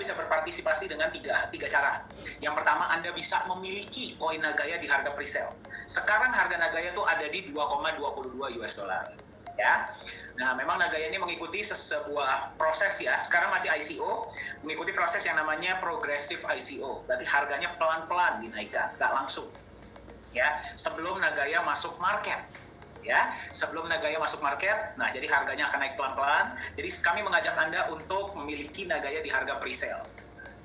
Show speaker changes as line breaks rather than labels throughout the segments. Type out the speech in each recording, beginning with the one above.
bisa berpartisipasi dengan tiga cara. Yang pertama, Anda bisa memiliki koin Nagaya di harga presale. Sekarang harga Nagaya tuh ada di 2,22 US dollar. Ya, nah memang Nagaya ini mengikuti sebuah proses ya. Sekarang masih ICO, mengikuti proses yang namanya progressive ICO. Berarti harganya pelan-pelan dinaikkan, nggak langsung. Ya, sebelum Nagaya masuk market. Ya, sebelum Nagaya masuk market, nah jadi harganya akan naik pelan-pelan. Jadi kami mengajak Anda untuk memiliki Nagaya di harga presale.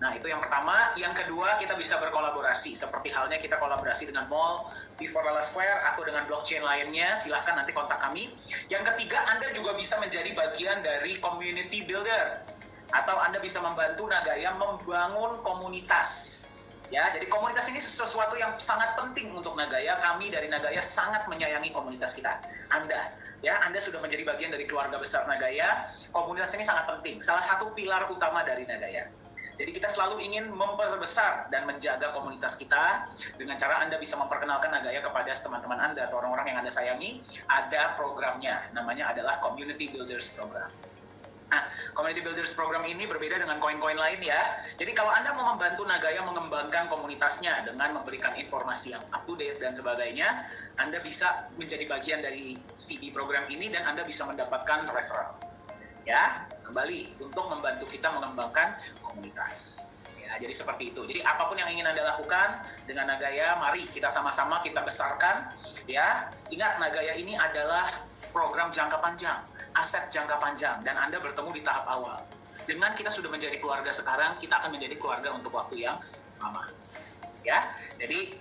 Nah, itu yang pertama. Yang kedua, kita bisa berkolaborasi. Seperti halnya kita kolaborasi dengan mall, Vivorella Square, atau dengan blockchain lainnya. Silahkan nanti kontak kami. Yang ketiga, Anda juga bisa menjadi bagian dari community builder. Atau Anda bisa membantu Nagaya membangun komunitas. Ya, jadi komunitas ini sesuatu yang sangat penting untuk Nagaya. Kami dari Nagaya sangat menyayangi komunitas kita. Anda sudah menjadi bagian dari keluarga besar Nagaya. Komunitas ini sangat penting. Salah satu pilar utama dari Nagaya. Jadi kita selalu ingin memperbesar dan menjaga komunitas kita dengan cara Anda bisa memperkenalkan Nagaya kepada teman-teman Anda atau orang-orang yang Anda sayangi. Ada programnya, namanya adalah Community Builders Program. Nah, Community Builders Program ini berbeda dengan koin-koin lain ya. Jadi kalau Anda mau membantu Nagaya mengembangkan komunitasnya dengan memberikan informasi yang up-to-date dan sebagainya, Anda bisa menjadi bagian dari CD program ini dan Anda bisa mendapatkan referral. Ya, kembali untuk membantu kita mengembangkan komunitas. Ya, jadi seperti itu. Jadi apapun yang ingin Anda lakukan dengan Nagaya, mari kita sama-sama kita besarkan. Ya, ingat Nagaya ini adalah program jangka panjang, aset jangka panjang, dan Anda bertemu di tahap awal. Dengan kita sudah menjadi keluarga sekarang, kita akan menjadi keluarga untuk waktu yang lama. Ya, jadi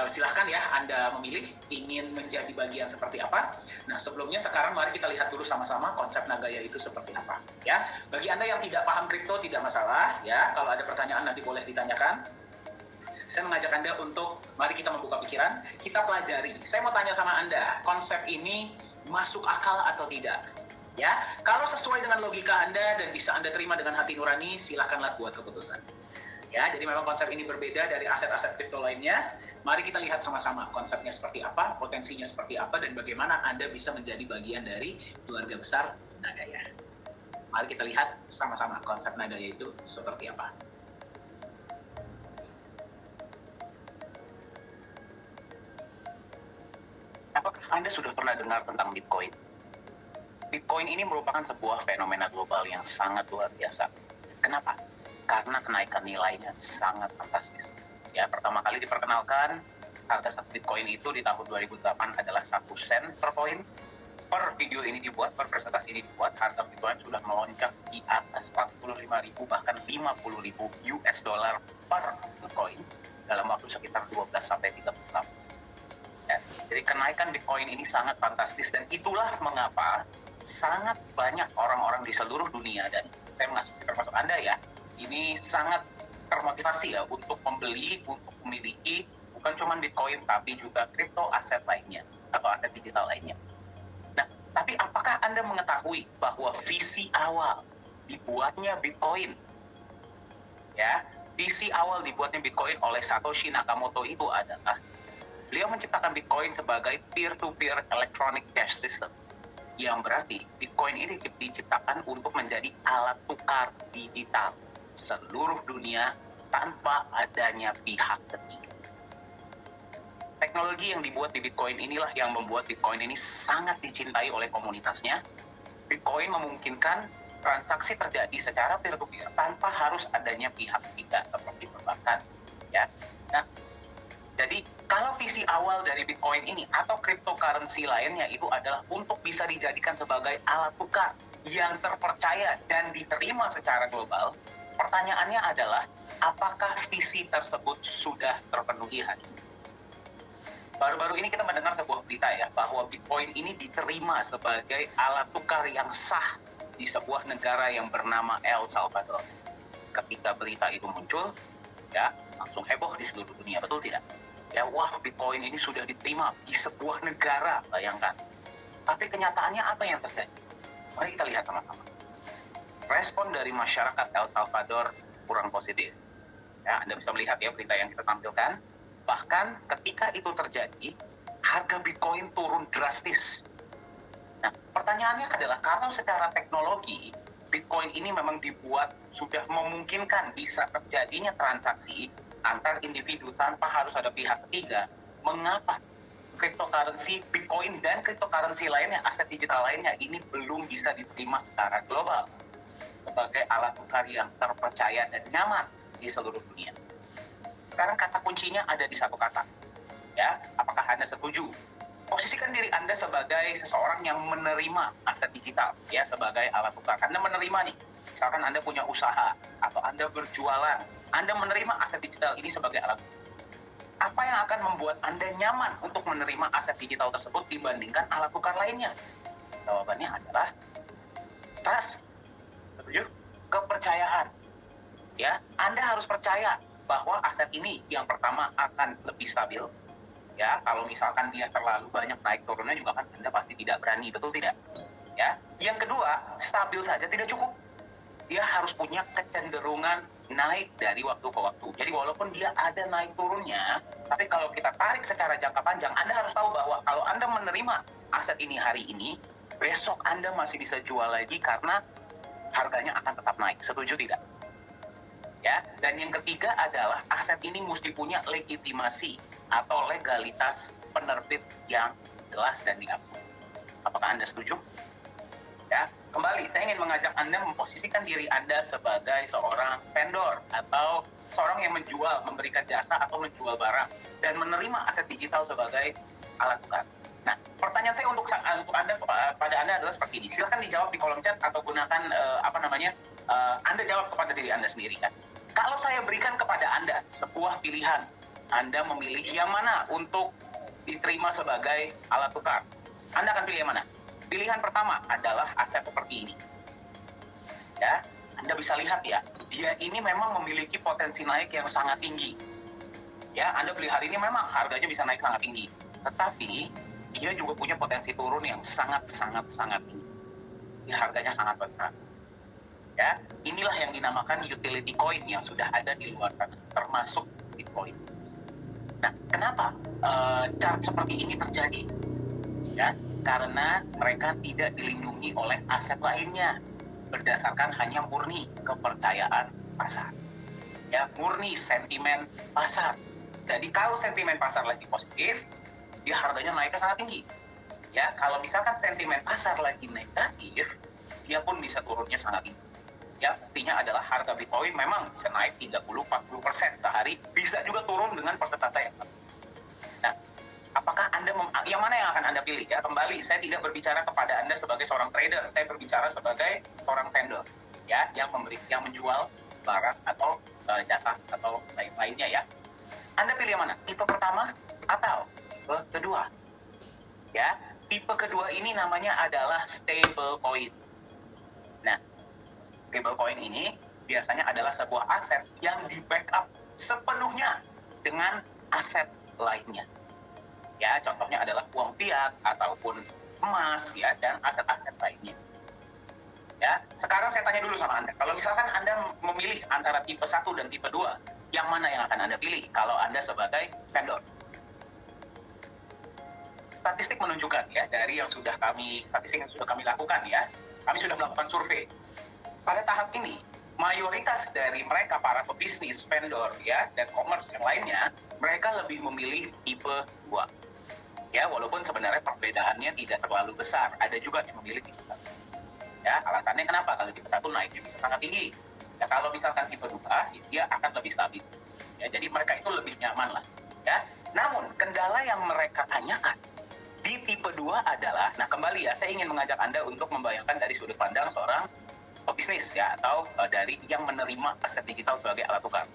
silahkan ya Anda memilih ingin menjadi bagian seperti apa. Nah, sebelumnya sekarang mari kita lihat dulu sama-sama konsep Nagaya itu seperti apa. Ya, bagi Anda yang tidak paham kripto tidak masalah. Ya, kalau ada pertanyaan nanti boleh ditanyakan. Saya mengajak Anda untuk mari kita membuka pikiran, kita pelajari. Saya mau tanya sama Anda, konsep ini masuk akal atau tidak? Ya, kalau sesuai dengan logika Anda dan bisa Anda terima dengan hati nurani, silakanlah buat keputusan. Ya, jadi memang konsep ini berbeda dari aset-aset kripto lainnya. Mari kita lihat sama-sama konsepnya seperti apa, potensinya seperti apa, dan bagaimana Anda bisa menjadi bagian dari keluarga besar Nagaya. Mari kita lihat sama-sama konsep Nagaya itu seperti apa. Apakah Anda sudah pernah dengar tentang Bitcoin? Bitcoin ini merupakan sebuah fenomena global yang sangat luar biasa. Kenapa? Karena kenaikan nilainya sangat fantastis. Ya, pertama kali diperkenalkan, harga satu Bitcoin itu di tahun 2008 adalah 1 sen per koin. Per video ini dibuat, per presentasi ini dibuat, harga Bitcoin sudah melonjak di atas 45.000 bahkan 50.000 US dollar per Bitcoin dalam waktu sekitar 12 sampai 13 tahun. Ya, jadi kenaikan Bitcoin ini sangat fantastis dan itulah mengapa sangat banyak orang-orang di seluruh dunia, dan saya mengasumsi termasuk Anda ya, ini sangat termotivasi ya untuk membeli, untuk memiliki bukan cuma Bitcoin tapi juga kripto aset lainnya atau aset digital lainnya. Nah, tapi apakah Anda mengetahui bahwa visi awal dibuatnya Bitcoin, ya, visi awal dibuatnya Bitcoin oleh Satoshi Nakamoto itu adalah beliau menciptakan Bitcoin sebagai peer-to-peer electronic cash system, yang berarti Bitcoin ini diciptakan untuk menjadi alat tukar digital seluruh dunia tanpa adanya pihak ketiga. Teknologi yang dibuat di Bitcoin inilah yang membuat Bitcoin ini sangat dicintai oleh komunitasnya. Bitcoin memungkinkan transaksi terjadi secara peer-to-peer tanpa harus adanya pihak ketiga seperti perbankan. Ya, nah, jadi kalau visi awal dari Bitcoin ini atau cryptocurrency lainnya itu adalah untuk bisa dijadikan sebagai alat tukar yang terpercaya dan diterima secara global, pertanyaannya adalah apakah visi tersebut sudah terpenuhi hari ini? Baru-baru ini kita mendengar sebuah berita ya, bahwa Bitcoin ini diterima sebagai alat tukar yang sah di sebuah negara yang bernama El Salvador. Ketika berita itu muncul, ya langsung heboh di seluruh dunia, betul tidak? Ya, wah, Bitcoin ini sudah diterima di sebuah negara, bayangkan. Tapi kenyataannya apa yang terjadi? Mari kita lihat sama-sama. Respon dari masyarakat El Salvador kurang positif. Ya, Anda bisa melihat ya berita yang kita tampilkan. Bahkan ketika itu terjadi, harga Bitcoin turun drastis. Nah, pertanyaannya adalah kalau secara teknologi Bitcoin ini memang dibuat sudah memungkinkan bisa terjadinya transaksi antar individu tanpa harus ada pihak ketiga. Mengapa cryptocurrency Bitcoin dan cryptocurrency lainnya, aset digital lainnya ini belum bisa diterima secara global sebagai alat tukar yang terpercaya dan nyaman di seluruh dunia? Sekarang kata kuncinya ada di satu kata, ya. Apakah Anda setuju? Posisikan diri Anda sebagai seseorang yang menerima aset digital, ya, sebagai alat tukar. Anda menerima nih, misalkan Anda punya usaha atau Anda berjualan, Anda menerima aset digital ini sebagai alat tukar. Apa yang akan membuat Anda nyaman untuk menerima aset digital tersebut dibandingkan alat tukar lainnya? Jawabannya adalah trust. Setuju? Kepercayaan. Ya, Anda harus percaya bahwa aset ini yang pertama akan lebih stabil. Ya, kalau misalkan dia terlalu banyak naik turunnya juga kan Anda pasti tidak berani, betul tidak? Ya. Yang kedua, stabil saja tidak cukup. Dia harus punya kecenderungan naik dari waktu ke waktu. Jadi walaupun dia ada naik turunnya, tapi kalau kita tarik secara jangka panjang, Anda harus tahu bahwa kalau Anda menerima aset ini hari ini, besok Anda masih bisa jual lagi karena harganya akan tetap naik. Setuju tidak? Ya, dan yang ketiga adalah aset ini mesti punya legitimasi atau legalitas penerbit yang jelas dan diakui. Apakah Anda setuju? Ya, kembali saya ingin mengajak Anda memposisikan diri Anda sebagai seorang vendor atau seorang yang menjual, memberikan jasa atau menjual barang dan menerima aset digital sebagai alat tukar. Nah, pertanyaan saya untuk Anda pada Anda adalah seperti ini. Silahkan dijawab di kolom chat atau gunakan Anda jawab kepada diri Anda sendiri kan. Kalau saya berikan kepada Anda sebuah pilihan, Anda memilih yang mana untuk diterima sebagai alat tukar? Anda akan pilih yang mana? Pilihan pertama adalah aset seperti ini. Ya, Anda bisa lihat ya, dia ini memang memiliki potensi naik yang sangat tinggi. Ya, Anda beli hari ini memang harganya bisa naik sangat tinggi. Tetapi dia juga punya potensi turun yang sangat tinggi. Ini harganya sangat besar. Ya, inilah yang dinamakan utility coin yang sudah ada di luar sana, termasuk Bitcoin. Nah, kenapa chart seperti ini terjadi? Ya, karena mereka tidak dilindungi oleh aset lainnya berdasarkan hanya murni kepercayaan pasar. Ya, murni sentimen pasar. Jadi kalau sentimen pasar lagi positif, dia harganya naiknya sangat tinggi. Ya, kalau misalkan sentimen pasar lagi negatif, dia pun bisa turunnya sangat tinggi. Ya, artinya adalah harga Bitcoin memang bisa naik 30-40% sehari, bisa juga turun dengan persentase yang sama. Nah, apakah Anda yang mana yang akan Anda pilih? Ya, kembali saya tidak berbicara kepada Anda sebagai seorang trader, saya berbicara sebagai seorang vendor, ya, yang menjual barang atau jasa atau lainnya ya. Anda pilih yang mana? Tipe pertama atau tipe kedua? Ya, tipe kedua ini namanya adalah stable coin. Nah, stablecoin ini biasanya adalah sebuah aset yang di-backup sepenuhnya dengan aset lainnya. Ya, contohnya adalah uang fiat ataupun emas ya dan aset-aset lainnya. Ya, sekarang saya tanya dulu sama Anda. Kalau misalkan Anda memilih antara tipe 1 dan tipe 2, yang mana yang akan Anda pilih kalau Anda sebagai vendor? Statistik menunjukkan ya dari statistik yang sudah kami lakukan ya. Kami sudah melakukan survei. Pada tahap ini, mayoritas dari mereka para pebisnis, vendor, ya, dan commerce yang lainnya, mereka lebih memilih tipe 2. Ya, walaupun sebenarnya perbedaannya tidak terlalu besar. Ada juga yang memilih tipe 1. Ya, alasannya kenapa? Kalau tipe 1 naiknya bisa sangat tinggi. Ya, kalau misalkan tipe 2, dia akan lebih stabil. Ya, jadi mereka itu lebih nyaman lah. Ya, namun kendala yang mereka tanyakan di tipe 2 adalah, nah kembali ya, saya ingin mengajak Anda untuk membayangkan dari sudut pandang seorang bisnis ya atau dari yang menerima aset digital sebagai alat tukar.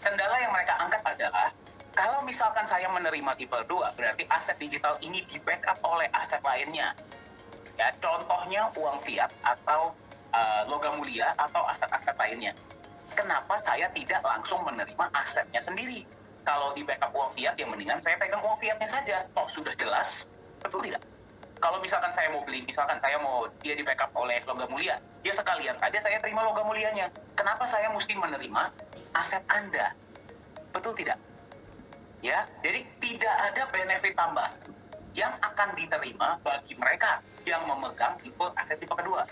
Kendala yang mereka angkat adalah kalau misalkan saya menerima tipe 2, berarti aset digital ini di-backup oleh aset lainnya. Ya, contohnya uang fiat atau logam mulia atau aset-aset lainnya. Kenapa saya tidak langsung menerima asetnya sendiri? Kalau di-backup uang fiat, ya mendingan saya pegang uang fiatnya saja. Toh sudah jelas, betul tidak? Kalau misalkan saya mau beli, misalkan saya mau dia di-backup oleh logam mulia, ya sekalian saja saya terima logam mulianya. Kenapa saya mesti menerima aset Anda? Betul tidak? Ya, jadi tidak ada benefit tambahan yang akan diterima bagi mereka yang memegang aset tipe kedua.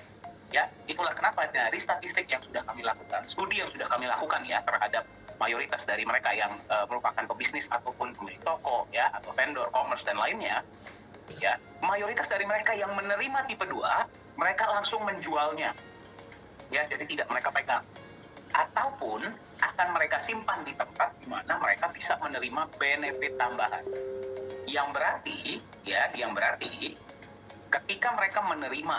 Ya, itulah kenapa dari statistik yang sudah kami lakukan, studi yang sudah kami lakukan ya terhadap mayoritas dari mereka yang merupakan pebisnis ataupun pemilik toko ya atau vendor, commerce dan lainnya, ya mayoritas dari mereka yang menerima tipe 2, mereka langsung menjualnya. Ya, jadi tidak mereka pegang. Ataupun akan mereka simpan di tempat di mana mereka bisa menerima benefit tambahan. Yang berarti ketika mereka menerima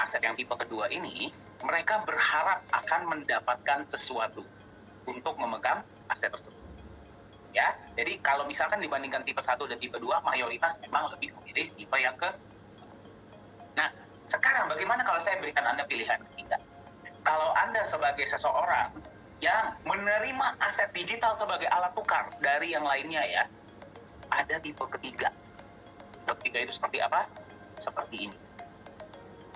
aset yang tipe kedua ini, mereka berharap akan mendapatkan sesuatu untuk memegang aset tersebut. Ya, jadi kalau misalkan dibandingkan tipe 1 dan tipe 2, mayoritas memang lebih memilih tipe yang ke. Nah, sekarang bagaimana kalau saya berikan Anda pilihan ketiga? Kalau Anda sebagai seseorang yang menerima aset digital sebagai alat tukar dari yang lainnya ya, ada tipe ketiga. Tipe ketiga itu seperti apa? Seperti ini.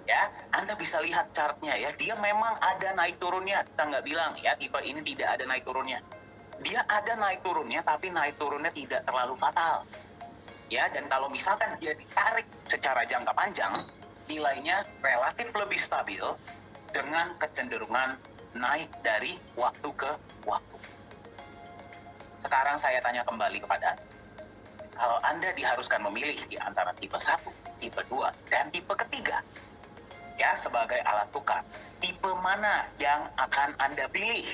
Ya, Anda bisa lihat chartnya ya, dia memang ada naik turunnya. Kita nggak bilang ya tipe ini tidak ada naik turunnya. Dia ada naik turunnya, tapi naik turunnya tidak terlalu fatal. Ya, dan kalau misalkan dia ditarik secara jangka panjang, nilainya relatif lebih stabil dengan kecenderungan naik dari waktu ke waktu. Sekarang saya tanya kembali kepada Anda. Kalau Anda diharuskan memilih di antara tipe 1, tipe 2, dan tipe ketiga, ya sebagai alat tukar, tipe mana yang akan Anda pilih?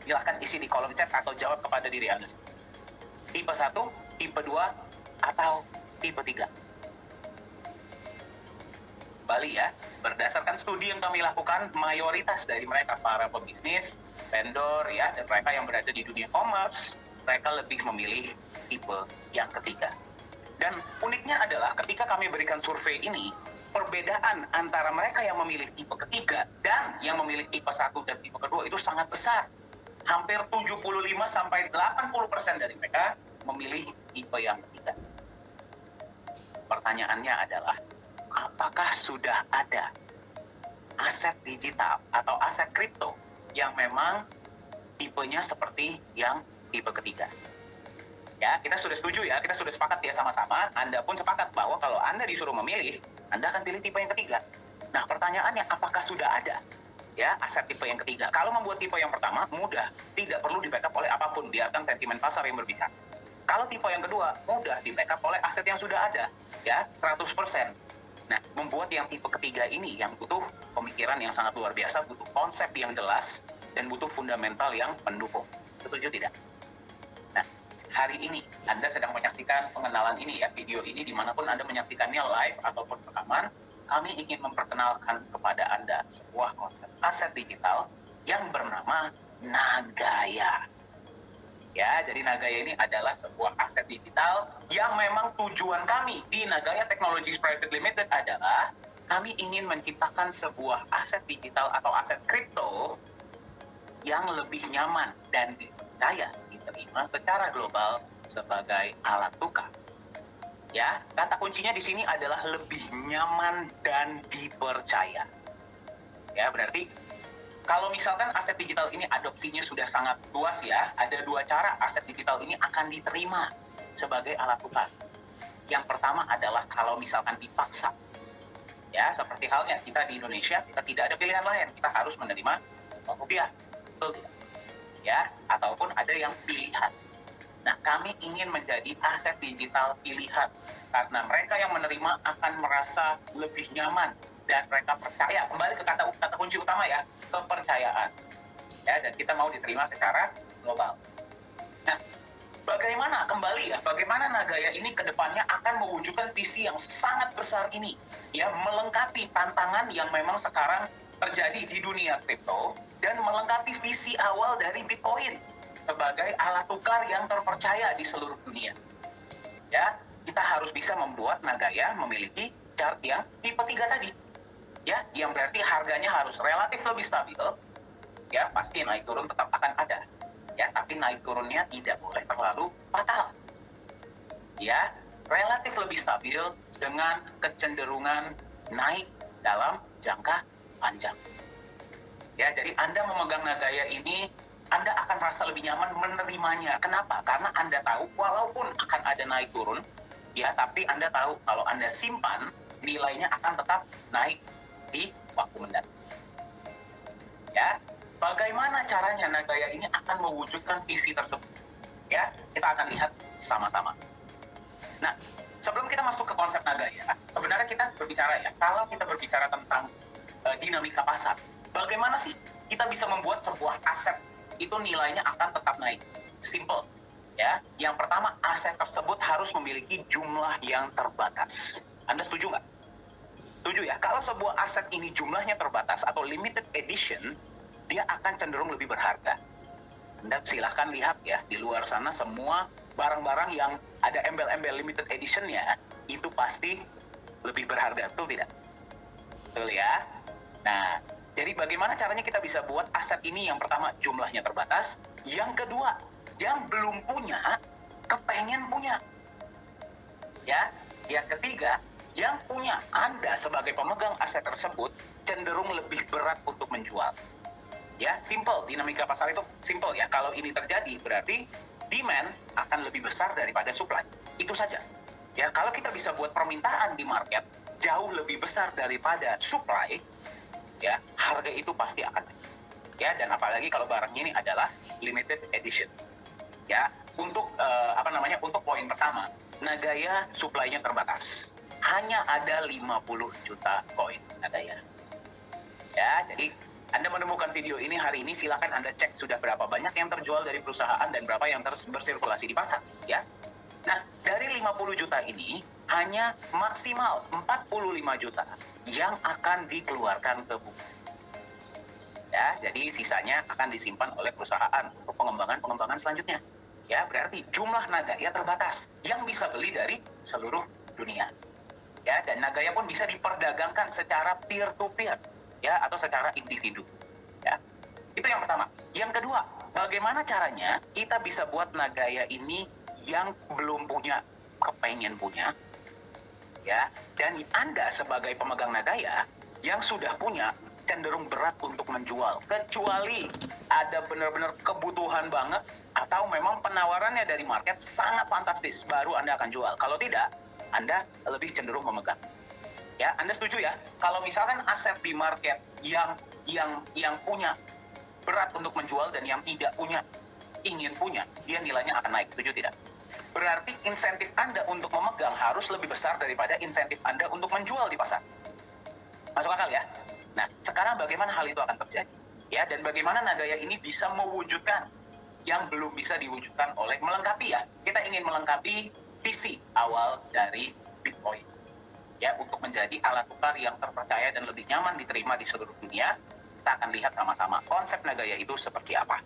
Silahkan isi di kolom chat atau jawab kepada diri Anda. Tipe 1, tipe 2, atau tipe 3? Bali ya, berdasarkan studi yang kami lakukan, mayoritas dari mereka para pebisnis, vendor ya, dan mereka yang berada di dunia commerce, mereka lebih memilih tipe yang ketiga. Dan uniknya adalah ketika kami berikan survei ini, perbedaan antara mereka yang memilih tipe ketiga dan yang memilih tipe 1 dan tipe kedua itu sangat besar. Hampir 75-80% dari mereka memilih tipe yang ketiga. Pertanyaannya adalah, apakah sudah ada aset digital atau aset kripto yang memang tipenya seperti yang tipe ketiga? Ya, kita sudah setuju ya, kita sudah sepakat ya sama-sama. Anda pun sepakat bahwa kalau Anda disuruh memilih, Anda akan pilih tipe yang ketiga. Nah, pertanyaannya apakah sudah ada ya aset tipe yang ketiga? Kalau membuat tipe yang pertama mudah, tidak perlu di-backup oleh apapun, biarkan sentimen pasar yang berbicara. Kalau tipe yang kedua mudah di-backup oleh aset yang sudah ada, ya 100%. Nah, membuat yang tipe ketiga ini yang butuh pemikiran yang sangat luar biasa, butuh konsep yang jelas, dan butuh fundamental yang mendukung. Setuju tidak? Nah, hari ini Anda sedang menyaksikan pengenalan ini ya, video ini dimanapun Anda menyaksikannya live ataupun rekaman, kami ingin memperkenalkan kepada Anda sebuah konsep aset digital yang bernama Nagaya. Ya, jadi Nagaya ini adalah sebuah aset digital yang memang tujuan kami di Nagaya Technologies Private Limited adalah kami ingin menciptakan sebuah aset digital atau aset kripto yang lebih nyaman dan dipercaya diterima secara global sebagai alat tukar. Ya, kata kuncinya di sini adalah lebih nyaman dan dipercaya. Ya, berarti kalau misalkan aset digital ini adopsinya sudah sangat luas ya, ada dua cara aset digital ini akan diterima sebagai alat tukar. Yang pertama adalah kalau misalkan dipaksa. Ya, seperti halnya kita di Indonesia, kita tidak ada pilihan lain, kita harus menerima rupiah. Betul tidak? Ya, ataupun ada yang pilihan. Nah, kami ingin menjadi aset digital pilihan karena mereka yang menerima akan merasa lebih nyaman dan mereka percaya. Kembali ke kata kunci utama ya, kepercayaan. Ya, dan kita mau diterima secara global. Nah, bagaimana Nagaya ini ke depannya akan mewujudkan visi yang sangat besar ini, ya, melengkapi tantangan yang memang sekarang terjadi di dunia kripto dan melengkapi visi awal dari Bitcoin sebagai alat tukar yang terpercaya di seluruh dunia. Ya, kita harus bisa membuat Nagaya memiliki chart yang tipe 3 tadi. Ya, yang berarti harganya harus relatif lebih stabil. Ya, pasti naik turun tetap akan ada. Ya, tapi naik turunnya tidak boleh terlalu fatal. Ya, relatif lebih stabil dengan kecenderungan naik dalam jangka panjang. Ya, jadi Anda memegang Nagaya ini, Anda akan merasa lebih nyaman menerimanya. Kenapa? Karena Anda tahu walaupun akan ada naik turun, ya, tapi Anda tahu kalau Anda simpan, nilainya akan tetap naik di waktu mendatang. Ya, bagaimana caranya Nagaya ini akan mewujudkan visi tersebut? Ya, kita akan lihat sama-sama. Nah, sebelum kita masuk ke konsep Nagaya, sebenarnya kita berbicara ya, kalau kita berbicara tentang dinamika pasar, bagaimana sih kita bisa membuat sebuah aset itu nilainya akan tetap naik? Simple. Ya, yang pertama, aset tersebut harus memiliki jumlah yang terbatas. Anda setuju nggak? Setuju ya? Kalau sebuah aset ini jumlahnya terbatas atau limited edition, dia akan cenderung lebih berharga. Anda silahkan lihat ya, di luar sana semua barang-barang yang ada embel-embel limited edition-nya, itu pasti lebih berharga, betul tidak? Betul ya? Nah, jadi bagaimana caranya kita bisa buat aset ini? Yang pertama, jumlahnya terbatas. Yang kedua, yang belum punya, kepengen punya. Ya, yang ketiga, yang punya, Anda sebagai pemegang aset tersebut cenderung lebih berat untuk menjual. Ya, simple. Dinamika pasar itu simple ya. Kalau ini terjadi, berarti demand akan lebih besar daripada supply. Itu saja. Ya, kalau kita bisa buat permintaan di market jauh lebih besar daripada supply, ya, harga itu pasti akan naik. Ya, dan apalagi kalau barangnya ini adalah limited edition. Ya, untuk untuk poin pertama, Nagaya supply-nya terbatas. Hanya ada 50 juta koin Nagaya. Ya, jadi Anda menemukan video ini hari ini, silakan Anda cek sudah berapa banyak yang terjual dari perusahaan dan berapa yang bersirkulasi di pasar, ya. Nah, dari 50 juta ini hanya maksimal 45 juta yang akan dikeluarkan ke buku. Ya, jadi sisanya akan disimpan oleh perusahaan untuk pengembangan selanjutnya. Ya, berarti jumlah Nagaya terbatas yang bisa beli dari seluruh dunia. Ya, dan Nagaya pun bisa diperdagangkan secara peer to peer, ya, atau secara individu. Ya, itu yang pertama. Yang kedua, bagaimana caranya kita bisa buat Nagaya ini yang belum punya kepengen punya, ya, dan Anda sebagai pemegang Nagaya yang sudah punya cenderung berat untuk menjual, kecuali ada benar-benar kebutuhan banget atau memang penawarannya dari market sangat fantastis, baru Anda akan jual. Kalau tidak, Anda lebih cenderung memegang. Ya, Anda setuju ya? Kalau misalkan aset di market yang punya berat untuk menjual dan yang tidak punya ingin punya, dia nilainya akan naik. Setuju tidak? Berarti insentif Anda untuk memegang harus lebih besar daripada insentif Anda untuk menjual di pasar. Masuk akal ya? Nah, sekarang bagaimana hal itu akan terjadi? Ya, dan bagaimana Nagaya ini bisa mewujudkan yang belum bisa diwujudkan oleh melengkapi ya. Kita ingin melengkapi visi awal dari Bitcoin. Ya, untuk menjadi alat tukar yang terpercaya dan lebih nyaman diterima di seluruh dunia, kita akan lihat sama-sama konsep Nagaya itu seperti apa.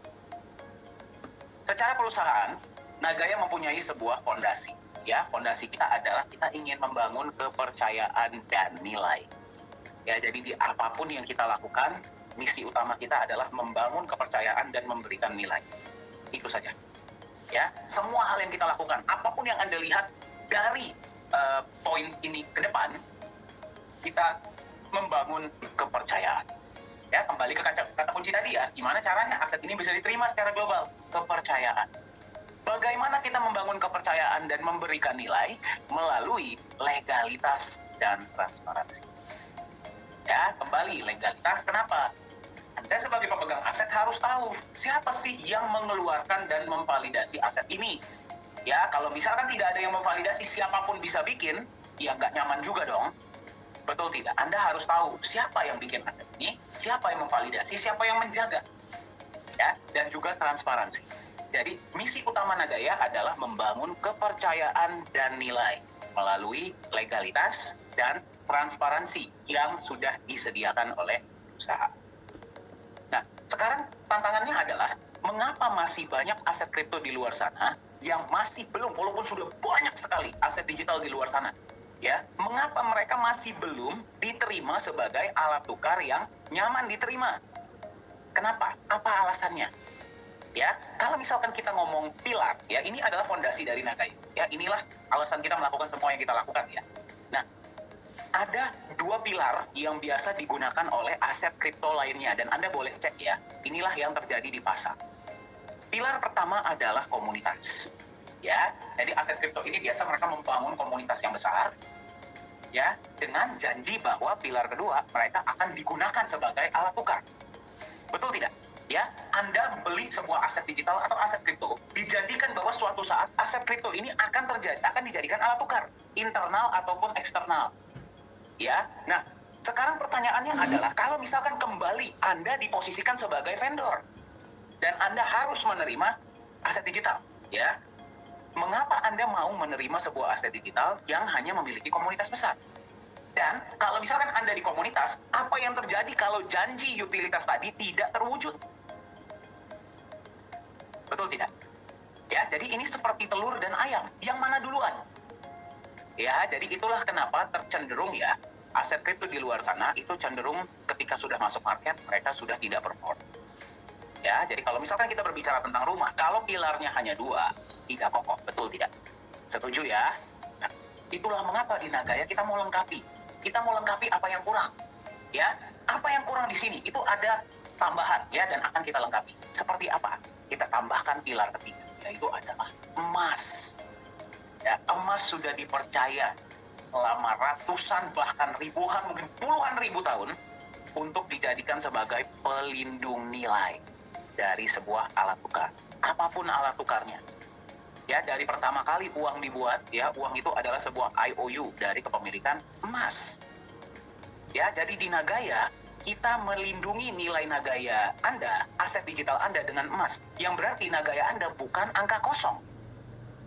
Secara perusahaan, Nagaya mempunyai sebuah fondasi. Ya, fondasi kita adalah kita ingin membangun kepercayaan dan nilai. Ya, jadi di apapun yang kita lakukan, misi utama kita adalah membangun kepercayaan dan memberikan nilai. Itu saja. Ya, semua hal yang kita lakukan, apapun yang Anda lihat dari poin ini ke depan, kita membangun kepercayaan. Ya, kembali ke kata kunci tadi ya, gimana caranya aset ini bisa diterima secara global? Kepercayaan. Bagaimana kita membangun kepercayaan dan memberikan nilai? Melalui legalitas dan transparansi. Ya, kembali legalitas. Kenapa? Anda sebagai pemegang aset harus tahu siapa sih yang mengeluarkan dan memvalidasi aset ini. Ya, kalau misalkan tidak ada yang memvalidasi, siapapun bisa bikin, ya nggak nyaman juga dong. Betul tidak? Anda harus tahu siapa yang bikin aset ini, siapa yang memvalidasi, siapa yang menjaga. Ya, dan juga transparansi. Jadi, misi utama Nagaya adalah membangun kepercayaan dan nilai melalui legalitas dan transparansi yang sudah disediakan oleh perusahaan. Nah, sekarang tantangannya adalah mengapa masih banyak aset kripto di luar sana yang masih belum, walaupun sudah banyak sekali aset digital di luar sana, ya, mengapa mereka masih belum diterima sebagai alat tukar yang nyaman diterima? Kenapa? Apa alasannya? Ya, kalau misalkan kita ngomong pilar, ya, ini adalah fondasi dari Nagaya. Ya, inilah alasan kita melakukan semua yang kita lakukan ya. Nah, ada dua pilar yang biasa digunakan oleh aset kripto lainnya, dan Anda boleh cek ya, inilah yang terjadi di pasar. Pilar pertama adalah komunitas. Ya, jadi aset kripto ini biasa mereka membangun komunitas yang besar, ya, dengan janji bahwa pilar kedua mereka akan digunakan sebagai alat tukar. Betul tidak? Ya, Anda beli sebuah aset digital atau aset kripto, dijanjikan bahwa suatu saat aset kripto ini akan dijadikan alat tukar, internal ataupun eksternal. Ya, nah sekarang pertanyaannya adalah kalau misalkan kembali Anda diposisikan sebagai vendor dan Anda harus menerima aset digital, ya, mengapa Anda mau menerima sebuah aset digital yang hanya memiliki komunitas besar? Dan kalau misalkan Anda di komunitas, apa yang terjadi kalau janji utilitas tadi tidak terwujud? Betul tidak? Ya, jadi ini seperti telur dan ayam, yang mana duluan? Ya, jadi itulah kenapa tercenderung ya, aset kripto di luar sana itu cenderung ketika sudah masuk market, mereka sudah tidak perform. Ya, jadi kalau misalkan kita berbicara tentang rumah, kalau pilarnya hanya 2, tidak kokoh, betul tidak? Setuju ya? Nah, itulah mengapa di Nagaya kita mau lengkapi. Kita mau lengkapi apa yang kurang. Ya, apa yang kurang di sini? Itu ada tambahan ya, dan akan kita lengkapi. Seperti apa? Kita tambahkan pilar ketiga, yaitu adalah emas. Ya, emas sudah dipercaya selama ratusan bahkan ribuan, mungkin puluhan ribu tahun untuk dijadikan sebagai pelindung nilai dari sebuah alat tukar. Apapun alat tukarnya. Ya, dari pertama kali uang dibuat, ya, uang itu adalah sebuah IOU dari kepemilikan emas. Ya, jadi di Nagaya kita melindungi nilai Nagaya Anda, aset digital Anda dengan emas, yang berarti Nagaya Anda bukan angka kosong.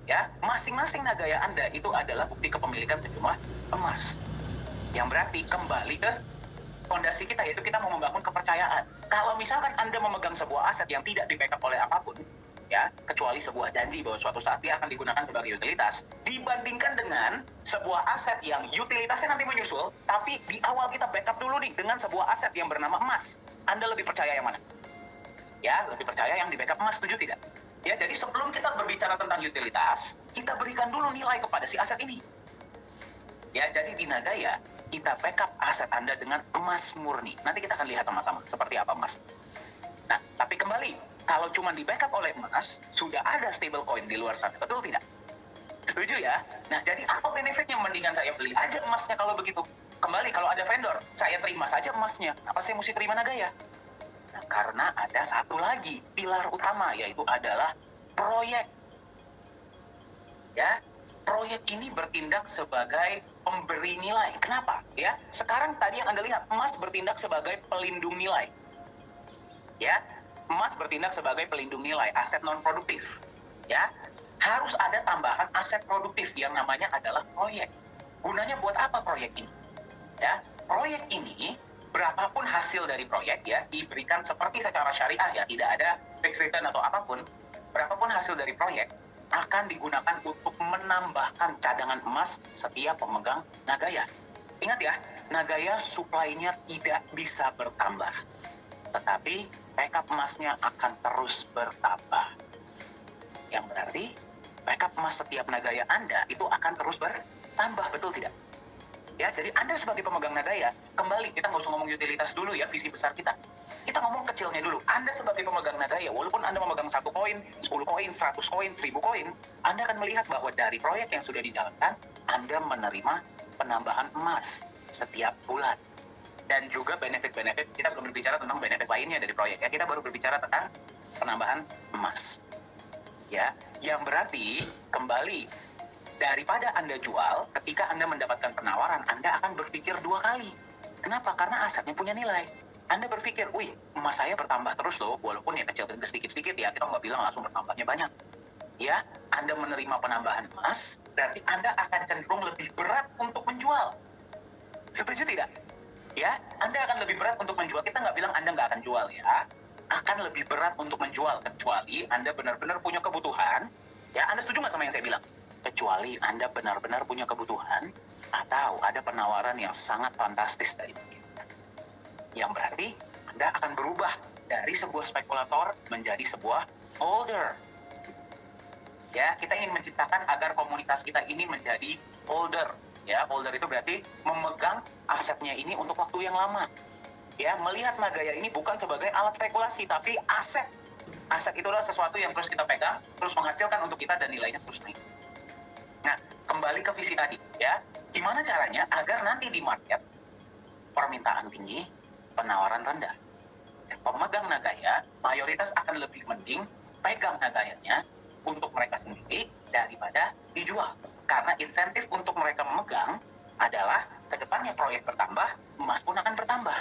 Ya, masing-masing Nagaya Anda itu adalah bukti kepemilikan sejumlah emas. Yang berarti kembali ke fondasi kita, yaitu kita mau membangun kepercayaan. Kalau misalkan Anda memegang sebuah aset yang tidak di-backup oleh apapun, ya, kecuali sebuah janji bahwa suatu saat dia akan digunakan sebagai utilitas, dibandingkan dengan sebuah aset yang utilitasnya nanti menyusul, tapi di awal kita backup dulu nih dengan sebuah aset yang bernama emas. Anda lebih percaya yang mana? Ya, lebih percaya yang di backup emas, setuju tidak? Ya, jadi sebelum kita berbicara tentang utilitas, kita berikan dulu nilai kepada si aset ini. Ya, jadi di Nagaya, kita backup aset Anda dengan emas murni. Nanti kita akan lihat sama-sama seperti apa emas. Nah, tapi kembali, kalau cuma di backup oleh emas, sudah ada stablecoin di luar sana, betul tidak? Setuju ya? Nah, jadi apa benefitnya? Mendingan saya beli aja emasnya kalau begitu. Kembali, kalau ada vendor, saya terima saja emasnya. Apa saya mesti terima Nagaya? Nah, karena ada satu lagi pilar utama, yaitu adalah proyek. Ya, proyek ini bertindak sebagai pemberi nilai. Kenapa? Ya, sekarang tadi yang Anda lihat, emas bertindak sebagai pelindung nilai. Ya, emas bertindak sebagai pelindung nilai, aset non produktif. Ya, harus ada tambahan aset produktif yang namanya adalah proyek. Gunanya buat apa proyek ini? Ya, proyek ini berapapun hasil dari proyek ya diberikan seperti secara syariah ya, tidak ada fixed return atau apapun. Berapapun hasil dari proyek akan digunakan untuk menambahkan cadangan emas setiap pemegang Nagaya. Ingat ya, Nagaya supply-nya tidak bisa bertambah, tetapi backup emasnya akan terus bertambah. Yang berarti backup emas setiap Nagaya Anda itu akan terus bertambah, betul tidak? Ya, jadi Anda sebagai pemegang Nagaya, kembali kita nggak usah ngomong utilitas dulu ya, visi besar kita. Kita ngomong kecilnya dulu. Anda sebagai pemegang Nagaya, walaupun Anda memegang 1 koin, 10 koin, 100 koin, 1000 koin, Anda akan melihat bahwa dari proyek yang sudah dijalankan, Anda menerima penambahan emas setiap bulan. Dan juga benefit-benefit, kita belum berbicara tentang benefit lainnya dari proyek ya, kita baru berbicara tentang penambahan emas. Ya, yang berarti kembali, daripada Anda jual, ketika Anda mendapatkan penawaran, Anda akan berpikir 2 kali. Kenapa? Karena asetnya punya nilai. Anda berpikir, wih, emas saya bertambah terus loh, walaupun ya kecil dan sedikit-sedikit ya, kita nggak bilang langsung bertambahnya banyak. Ya, Anda menerima penambahan emas, berarti Anda akan cenderung lebih berat untuk menjual. Setuju tidak? Ya, Anda akan lebih berat untuk menjual. Kita nggak bilang Anda nggak akan jual ya. Akan lebih berat untuk menjual, kecuali Anda benar-benar punya kebutuhan. Ya, Anda setuju nggak sama yang saya bilang? Kecuali Anda benar-benar punya kebutuhan, atau ada penawaran yang sangat fantastis dari market. Yang berarti Anda akan berubah dari sebuah spekulator menjadi sebuah holder. Ya, kita ingin menciptakan agar komunitas kita ini menjadi holder. Ya, holder itu berarti memegang asetnya ini untuk waktu yang lama. Ya, melihat Nagaya ini bukan sebagai alat spekulasi, tapi aset. Aset itu adalah sesuatu yang terus kita pegang, terus menghasilkan untuk kita dan nilainya terus naik. Nah, kembali ke visi tadi, ya. Gimana caranya agar nanti di market permintaan tinggi, penawaran rendah? Pemegang Nagaya mayoritas akan lebih mending pegang Nagayanya untuk mereka sendiri daripada dijual. Karena insentif untuk mereka memegang adalah kedepannya proyek bertambah, emas pun akan bertambah.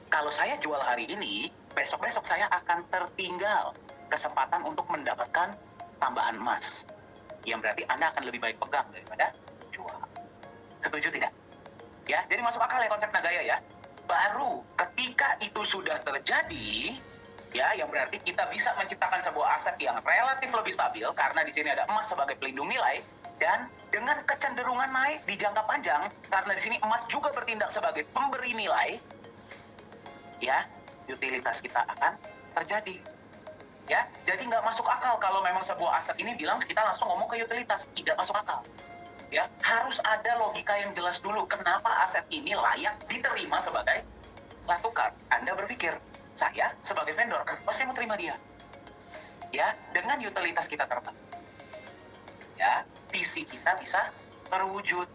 Kalau saya jual hari ini, besok-besok saya akan tertinggal kesempatan untuk mendapatkan tambahan emas. Yang berarti Anda akan lebih baik pegang daripada jual. Setuju tidak? Ya, jadi masuk akal ya konsep Nagaya ya. Baru ketika itu sudah terjadi, ya, yang berarti kita bisa menciptakan sebuah aset yang relatif lebih stabil karena di sini ada emas sebagai pelindung nilai dan dengan kecenderungan naik di jangka panjang karena di sini emas juga bertindak sebagai pemberi nilai, ya, utilitas kita akan terjadi. Ya, jadi nggak masuk akal kalau memang sebuah aset ini bilang kita langsung ngomong ke utilitas, tidak masuk akal. Ya, harus ada logika yang jelas dulu kenapa aset ini layak diterima sebagai alat tukar. Anda berpikir, saya sebagai vendor, kenapa saya mau terima dia? Ya, dengan utilitas kita tertentu, ya, visi kita bisa terwujud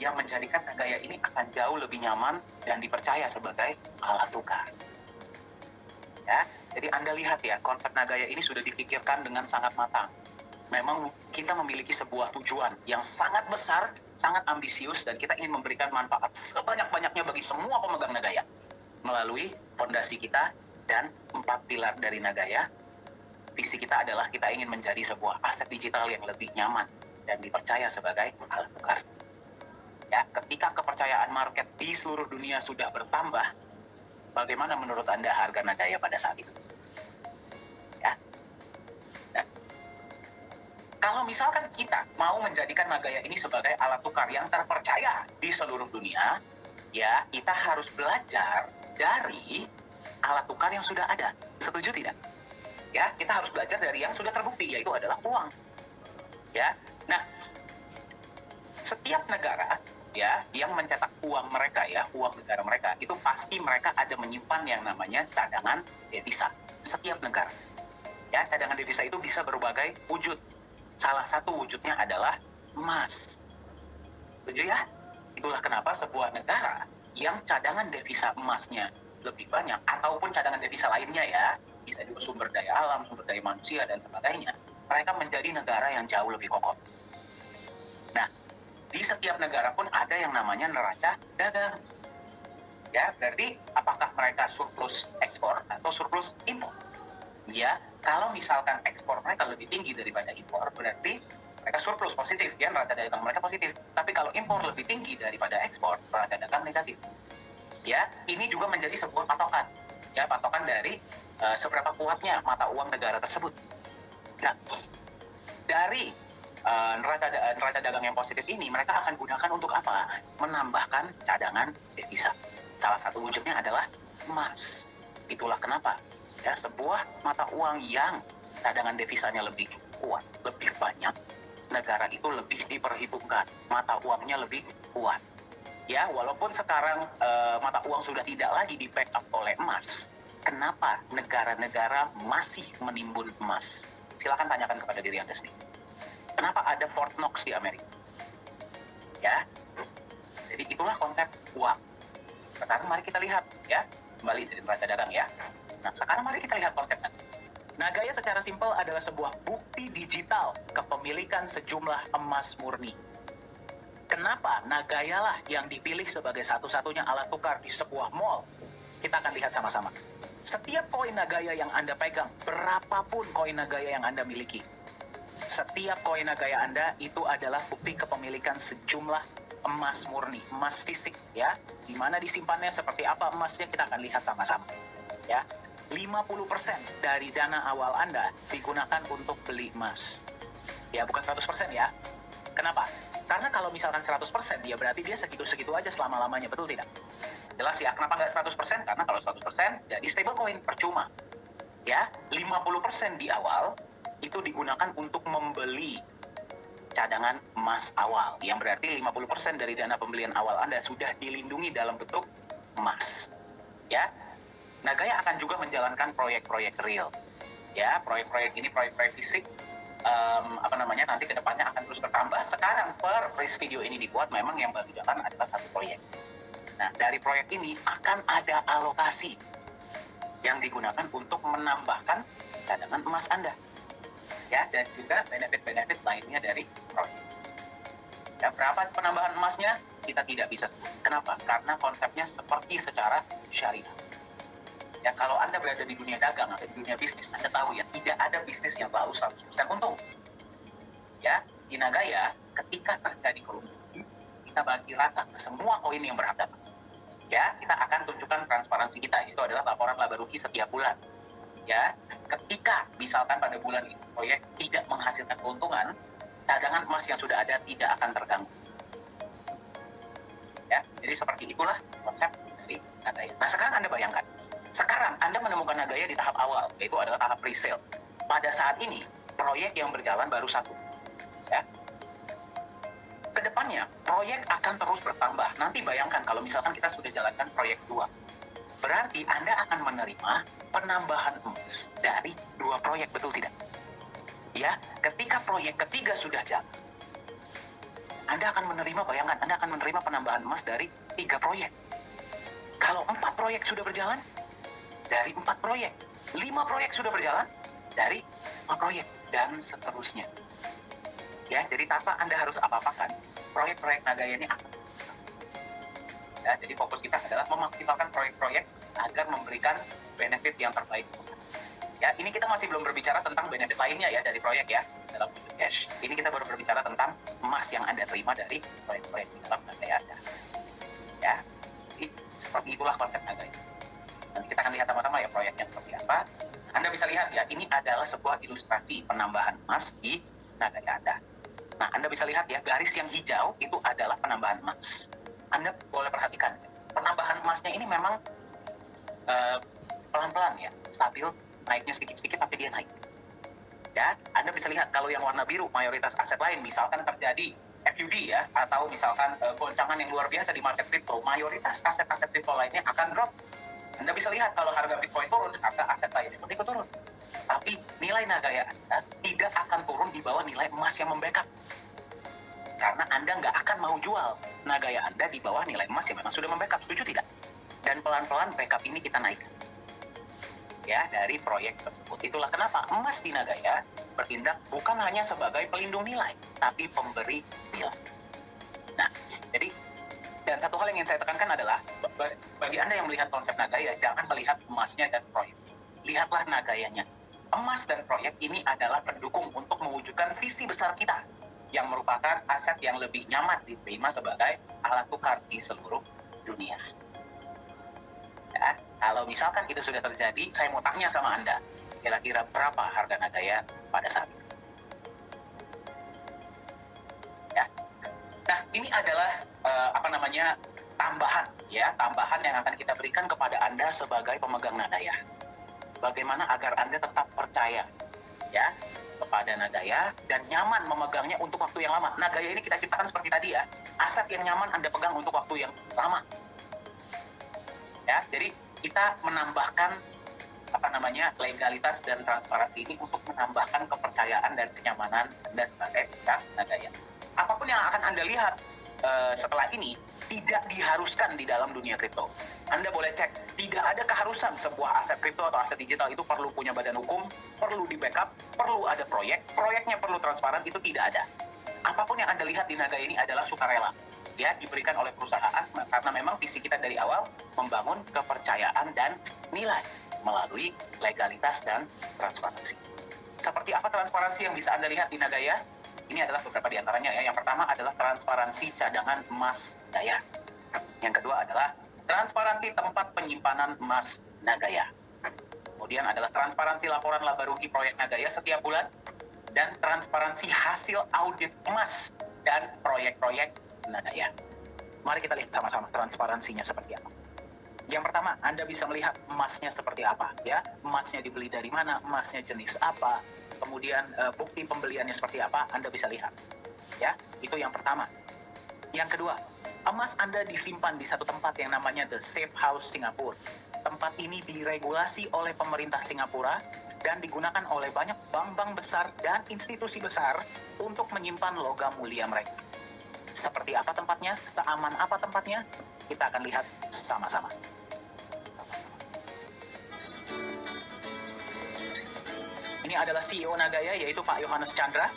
yang menjadikan Nagaya ini akan jauh lebih nyaman dan dipercaya sebagai alat tukar. Ya, jadi Anda lihat ya, konsep Nagaya ini sudah dipikirkan dengan sangat matang. Memang kita memiliki sebuah tujuan yang sangat besar, sangat ambisius, dan kita ingin memberikan manfaat sebanyak-banyaknya bagi semua pemegang Nagaya melalui fondasi kita dan 4 pilar dari Nagaya. Visi kita adalah kita ingin menjadi sebuah aset digital yang lebih nyaman dan dipercaya sebagai alat tukar. Ya, ketika kepercayaan market di seluruh dunia sudah bertambah, bagaimana menurut Anda harga Nagaya pada saat itu? Kalau misalkan kita mau menjadikan Nagaya ini sebagai alat tukar yang terpercaya di seluruh dunia, ya kita harus belajar dari alat tukar yang sudah ada. Setuju tidak? Ya, kita harus belajar dari yang sudah terbukti, yaitu adalah uang. Ya, nah, setiap negara ya yang mencetak uang mereka ya, uang negara mereka, itu pasti mereka ada menyimpan yang namanya cadangan devisa. Setiap negara. Ya, cadangan devisa itu bisa berbagai wujud. Salah satu wujudnya adalah emas. Setuju ya? Itulah kenapa sebuah negara yang cadangan devisa emasnya lebih banyak, ataupun cadangan devisa lainnya ya, bisa juga sumber daya alam, sumber daya manusia, dan sebagainya, mereka menjadi negara yang jauh lebih kokoh. Nah, di setiap negara pun ada yang namanya neraca dagang. Ya, berarti apakah mereka surplus ekspor atau surplus impor? Ya, kalau misalkan ekspor mereka lebih tinggi daripada impor, berarti mereka surplus positif, ya, neraca dagang mereka positif. Tapi kalau impor lebih tinggi daripada ekspor, neraca dagang negatif. Ya, ini juga menjadi sebuah patokan, ya, patokan dari seberapa kuatnya mata uang negara tersebut. Nah, dari neraca dagang yang positif ini, mereka akan gunakan untuk apa? Menambahkan cadangan devisa. Salah satu wujudnya adalah emas. Itulah kenapa ya sebuah mata uang yang cadangan devisanya lebih kuat, lebih banyak, negara itu lebih diperhitungkan, mata uangnya lebih kuat. Ya, walaupun sekarang mata uang sudah tidak lagi di-backup oleh emas, kenapa negara-negara masih menimbun emas? Silakan tanyakan kepada diri Anda sendiri. Kenapa ada Fort Knox di Amerika? Ya, jadi itulah konsep uang. Sekarang mari kita lihat ya, kembali dari neraca dagang ya. Nah, sekarang mari kita lihat konsepnya. Nagaya secara simpel adalah sebuah bukti digital kepemilikan sejumlah emas murni. Kenapa Nagaya lah yang dipilih sebagai satu-satunya alat tukar di sebuah mall? Kita akan lihat sama-sama. Setiap koin Nagaya yang Anda pegang, berapapun koin Nagaya yang Anda miliki, setiap koin Nagaya Anda itu adalah bukti kepemilikan sejumlah emas murni, emas fisik ya. Di mana disimpannya, seperti apa emasnya, kita akan lihat sama-sama. Ya. 50% dari dana awal Anda digunakan untuk beli emas. Ya, bukan 100% ya. Kenapa? Karena kalau misalkan 100%, ya berarti dia segitu-segitu aja selama-lamanya, betul tidak? Jelas ya, kenapa nggak 100%? Karena kalau 100% jadi stablecoin, percuma. Ya, 50% di awal itu digunakan untuk membeli cadangan emas awal. Yang berarti 50% dari dana pembelian awal Anda sudah dilindungi dalam bentuk emas. Ya, Nagaya akan juga menjalankan proyek-proyek real. Ya, proyek-proyek ini proyek-proyek fisik nanti kedepannya akan terus bertambah. Sekarang per video ini dibuat memang yang baru jalan adalah satu proyek. Nah, dari proyek ini akan ada alokasi yang digunakan untuk menambahkan cadangan emas Anda. Ya, dan juga benefit-benefit lainnya dari proyek. Ya, berapa penambahan emasnya? Kita tidak bisa sebut. Kenapa? Karena konsepnya seperti secara syariah. Ya, kalau Anda berada di dunia dagang atau di dunia bisnis, Anda tahu ya, tidak ada bisnis yang selalu 100% untung. Ya, di Nagaya, ketika terjadi kerugian, kita bagi rata ke semua koin yang berharga. Ya, kita akan tunjukkan transparansi kita, itu adalah laporan laba rugi setiap bulan. Ya, ketika misalkan pada bulan itu proyek tidak menghasilkan keuntungan, cadangan emas yang sudah ada tidak akan terganggu. Ya, jadi seperti itulah konsep dari Nagaya. Nah, sekarang Anda bayangkan, sekarang Anda menemukan Nagaya di tahap awal, yaitu adalah tahap pre-sale. Pada saat ini, proyek yang berjalan baru satu. Ya. Kedepannya, proyek akan terus bertambah. Nanti bayangkan kalau misalkan kita sudah jalankan proyek 2. Berarti Anda akan menerima penambahan emas dari 2 proyek, betul tidak? Ya, ketika proyek ketiga sudah jalan, Anda akan menerima, bayangkan, Anda akan menerima penambahan emas dari 3 proyek. Kalau 4 proyek sudah berjalan, dari 4 proyek. 5 proyek sudah berjalan, dari 5 proyek, dan seterusnya. Ya, jadi tanpa Anda harus apa-apakan, proyek-proyek Nagaya ini akan. Ya, jadi fokus kita adalah memaksimalkan proyek-proyek agar memberikan benefit yang terbaik. Ya, ini kita masih belum berbicara tentang benefit lainnya ya dari proyek ya, dalam bentuk cash. Ini kita baru berbicara tentang emas yang Anda terima dari proyek-proyek di dalam Nagaya Anda. Ya, jadi seperti itulah konsep Nagaya. Nanti kita akan lihat sama-sama ya proyeknya seperti apa. Anda bisa lihat ya, ini adalah sebuah ilustrasi penambahan emas di Nagaya Anda. Nah, Anda bisa lihat ya, garis yang hijau itu adalah penambahan emas. Anda boleh perhatikan, penambahan emasnya ini memang pelan-pelan ya, stabil, naiknya sedikit-sedikit tapi dia naik. Ya, Anda bisa lihat kalau yang warna biru, mayoritas aset lain, misalkan terjadi FUD ya, atau misalkan goncangan yang luar biasa di market crypto, mayoritas aset-aset crypto lainnya akan drop. Anda bisa lihat kalau harga Bitcoin turun, harga aset lainnya pun ikut turun. Tapi nilai Nagaya Anda tidak akan turun di bawah nilai emas yang membackup. Karena Anda nggak akan mau jual Nagaya Anda di bawah nilai emas yang memang sudah membackup. Setuju tidak? Dan pelan-pelan backup ini kita naikkan. Ya, dari proyek tersebut. Itulah kenapa emas di Nagaya bertindak bukan hanya sebagai pelindung nilai, tapi pemberi nilai. Nah, jadi, dan satu hal yang ingin saya tekankan adalah, bagi Anda yang melihat konsep Nagaya, jangan melihat emasnya dan proyek. Lihatlah Nagayanya. Emas dan proyek ini adalah pendukung untuk mewujudkan visi besar kita, yang merupakan aset yang lebih nyaman diterima sebagai alat tukar di seluruh dunia. Ya, kalau misalkan itu sudah terjadi, saya mau tanya sama Anda, kira-kira berapa harga Nagaya pada saat itu? Ya. Nah, ini adalah tambahan yang akan kita berikan kepada Anda sebagai pemegang Nagaya. Bagaimana agar Anda tetap percaya ya kepada Nagaya dan nyaman memegangnya untuk waktu yang lama. Nagaya ini kita ciptakan seperti tadi ya, aset yang nyaman Anda pegang untuk waktu yang lama. Ya, jadi kita menambahkan legalitas dan transparansi ini untuk menambahkan kepercayaan dan kenyamanan Anda sebagai pemegang Nagaya. Apapun yang akan Anda lihat setelah ini tidak diharuskan di dalam dunia kripto. Anda boleh cek, tidak ada keharusan sebuah aset kripto atau aset digital itu perlu punya badan hukum, perlu di backup, perlu ada proyeknya perlu transparan, itu tidak ada. Apapun yang Anda lihat di Nagaya ini adalah sukarela, ya, diberikan oleh perusahaan, karena memang visi kita dari awal membangun kepercayaan dan nilai melalui legalitas dan transparansi. Seperti apa transparansi yang bisa Anda lihat di Nagaya? Ini adalah beberapa di antaranya ya. Yang pertama adalah transparansi cadangan emas Nagaya. Yang kedua adalah transparansi tempat penyimpanan emas Nagaya. Kemudian adalah transparansi laporan laba rugi proyek Nagaya setiap bulan, dan transparansi hasil audit emas dan proyek-proyek Nagaya. Mari kita lihat sama-sama transparansinya seperti apa. Yang pertama, Anda bisa melihat emasnya seperti apa ya. Emasnya dibeli dari mana, emasnya jenis apa, kemudian bukti pembeliannya seperti apa, Anda bisa lihat. Ya, itu yang pertama. Yang kedua, emas Anda disimpan di satu tempat yang namanya The Safe House Singapura. Tempat ini diregulasi oleh pemerintah Singapura dan digunakan oleh banyak bank-bank besar dan institusi besar untuk menyimpan logam mulia mereka. Seperti apa tempatnya? Seaman apa tempatnya? Kita akan lihat sama-sama. Ini adalah CEO Nagaya, yaitu Pak Yohanes Chandra.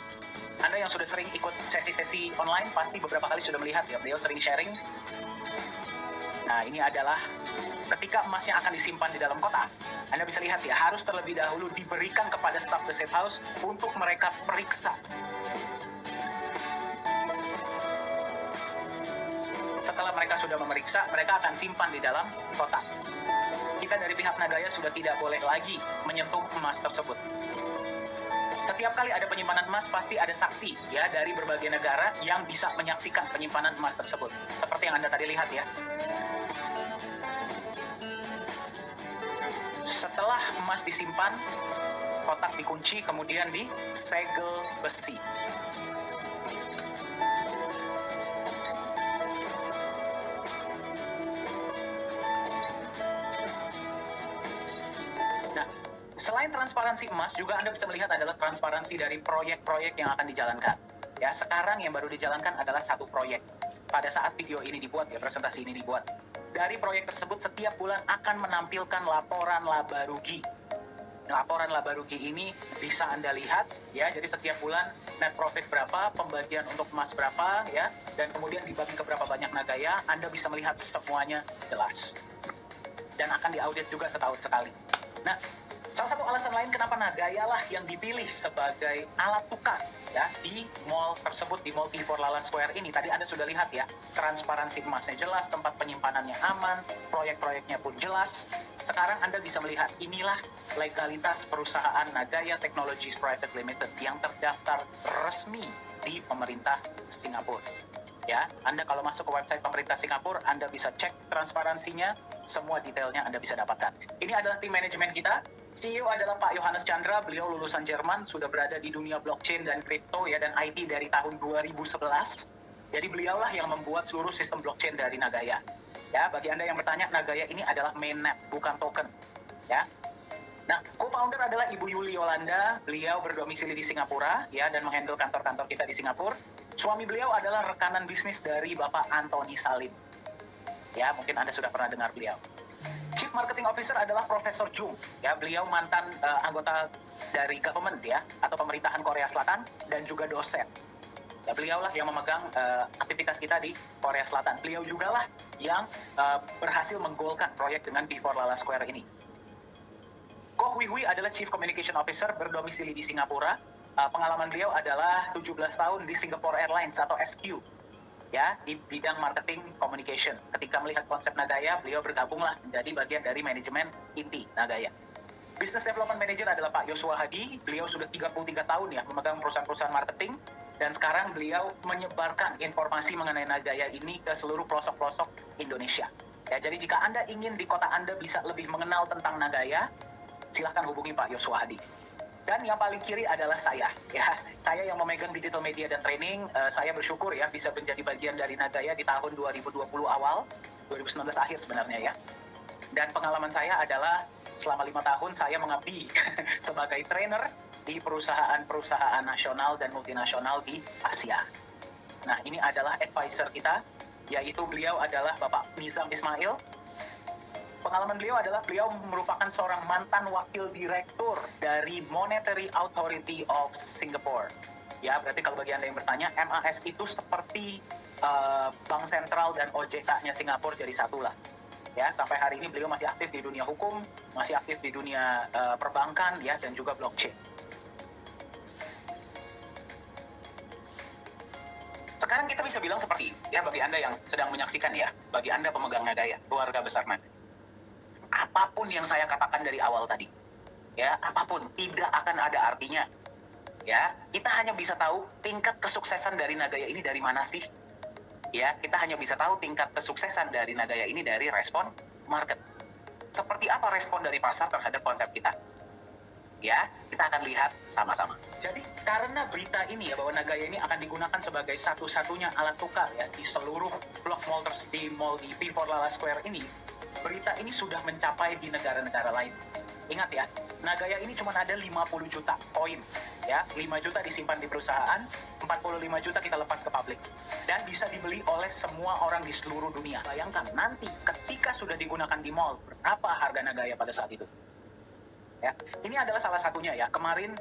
Anda yang sudah sering ikut sesi-sesi online pasti beberapa kali sudah melihat ya, beliau sering sharing. Nah, ini adalah ketika emas yang akan disimpan di dalam kotak. Anda bisa lihat ya, harus terlebih dahulu diberikan kepada staf The Safe House untuk mereka periksa. Setelah mereka sudah memeriksa, mereka akan simpan di dalam kotak. Kita dari pihak Nagaya sudah tidak boleh lagi menyentuh emas tersebut. Setiap kali ada penyimpanan emas, pasti ada saksi ya dari berbagai negara yang bisa menyaksikan penyimpanan emas tersebut. Seperti yang Anda tadi lihat ya. Setelah emas disimpan, kotak dikunci, kemudian disegel besi. Selain transparansi emas, juga Anda bisa melihat adalah transparansi dari proyek-proyek yang akan dijalankan. Ya, sekarang yang baru dijalankan adalah satu proyek. Pada saat video ini dibuat, ya presentasi ini dibuat. Dari proyek tersebut setiap bulan akan menampilkan laporan laba rugi. Laporan laba rugi ini bisa Anda lihat, ya. Jadi setiap bulan net profit berapa, pembagian untuk emas berapa, ya, dan kemudian dibagi ke berapa banyak Nagaya. Anda bisa melihat semuanya jelas. Dan akan diaudit juga setahun sekali. Nah, salah satu alasan lain kenapa Nagaya lah yang dipilih sebagai alat tukar ya di mall tersebut, di Mall T4 Lala Square ini. Tadi Anda sudah lihat ya, transparansi emasnya jelas, tempat penyimpanannya aman, proyek-proyeknya pun jelas. Sekarang Anda bisa melihat inilah legalitas perusahaan Nagaya Technologies Private Limited yang terdaftar resmi di pemerintah Singapura. Ya, Anda kalau masuk ke website pemerintah Singapura, Anda bisa cek transparansinya, semua detailnya Anda bisa dapatkan. Ini adalah tim manajemen kita. CEO adalah Pak Yohanes Chandra, beliau lulusan Jerman, sudah berada di dunia blockchain dan kripto ya dan IT dari tahun 2011. Jadi beliaulah yang membuat seluruh sistem blockchain dari Nagaya. Ya, bagi Anda yang bertanya, Nagaya ini adalah mainnet, bukan token. Ya. Nah, co-founder adalah Ibu Yuli Yolanda, beliau berdomisili di Singapura ya dan menghandle kantor-kantor kita di Singapura. Suami beliau adalah rekanan bisnis dari Bapak Anthony Salim. Ya, mungkin Anda sudah pernah dengar beliau. Chief Marketing Officer adalah Profesor Jung. Ya, beliau mantan anggota dari government ya atau pemerintahan Korea Selatan dan juga dosen. Ya, beliaulah yang memegang aktivitas kita di Korea Selatan. Beliau juga lah yang berhasil menggolkan proyek dengan T4 Lala Square ini. Koh Hui Hui adalah Chief Communication Officer berdomisili di Singapura. Pengalaman beliau adalah 17 tahun di Singapore Airlines atau SQ. Ya, di bidang marketing communication. Ketika melihat konsep Nagaya, beliau bergabunglah menjadi bagian dari manajemen inti Nagaya. Business Development Manager adalah Pak Yosua Hadi. Beliau sudah 33 tahun ya memegang perusahaan-perusahaan marketing dan sekarang beliau menyebarkan informasi mengenai Nagaya ini ke seluruh pelosok-pelosok Indonesia. Ya, jadi jika Anda ingin di kota Anda bisa lebih mengenal tentang Nagaya, silakan hubungi Pak Yosua Hadi. Dan yang paling kiri adalah saya, ya. Saya yang memegang digital media dan training. Saya bersyukur ya bisa menjadi bagian dari Nagaya di tahun 2020 awal, 2019 akhir sebenarnya ya. Dan pengalaman saya adalah selama 5 tahun saya mengabdi sebagai trainer di perusahaan-perusahaan nasional dan multinasional di Asia. Nah, ini adalah advisor kita, yaitu beliau adalah Bapak Nizam Ismail. Pengalaman beliau adalah beliau merupakan seorang mantan wakil direktur dari Monetary Authority of Singapore. Ya, berarti kalau bagi Anda yang bertanya, MAS itu seperti Bank Sentral dan OJK-nya Singapura jadi satu lah. Ya, sampai hari ini beliau masih aktif di dunia hukum, masih aktif di dunia perbankan, ya, dan juga blockchain. Sekarang kita bisa bilang seperti, ya, bagi Anda yang sedang menyaksikan ya, bagi Anda pemegang Nagaya, keluarga besar Nagaya. Apapun yang saya katakan dari awal tadi, ya, apapun tidak akan ada artinya. Ya, kita hanya bisa tahu tingkat kesuksesan dari Nagaya ini dari mana sih? Ya, kita hanya bisa tahu tingkat kesuksesan dari Nagaya ini dari respon market. Seperti apa respon dari pasar terhadap konsep kita? Ya, kita akan lihat sama-sama. Jadi, karena berita ini ya bahwa Nagaya ini akan digunakan sebagai satu-satunya alat tukar ya di seluruh blok mall di mall di T4 Lala Square ini, berita ini sudah mencapai di negara-negara lain. Ingat ya, Nagaya ini cuma ada 50 juta koin, ya, 5 juta disimpan di perusahaan, 45 juta kita lepas ke publik, dan bisa dibeli oleh semua orang di seluruh dunia. Bayangkan nanti ketika sudah digunakan di mall, berapa harga Nagaya pada saat itu? Ya, ini adalah salah satunya ya. Kemarin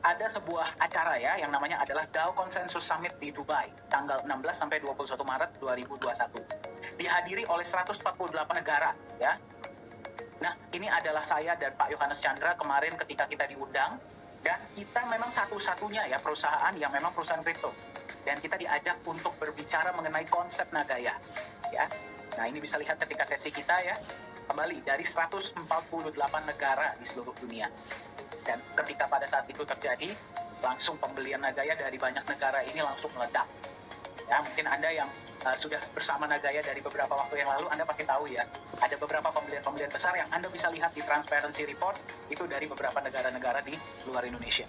ada sebuah acara ya yang namanya adalah Dow Consensus Summit di Dubai, tanggal 16 sampai 21 Maret 2021. Dihadiri oleh 148 negara ya. Nah, ini adalah saya dan Pak Yohanes Chandra kemarin ketika kita diundang, dan kita memang satu-satunya ya perusahaan yang memang perusahaan kripto. Dan kita diajak untuk berbicara mengenai konsep Nagaya ya. Nah, ini bisa lihat ketika sesi kita ya. Kembali dari 148 negara di seluruh dunia. Dan ketika pada saat itu terjadi, langsung pembelian Nagaya dari banyak negara ini langsung meledak. Ya, mungkin Anda yang sudah bersama Nagaya dari beberapa waktu yang lalu, Anda pasti tahu ya, ada beberapa pembelian-pembelian besar yang Anda bisa lihat di Transparency Report, itu dari beberapa negara-negara di luar Indonesia.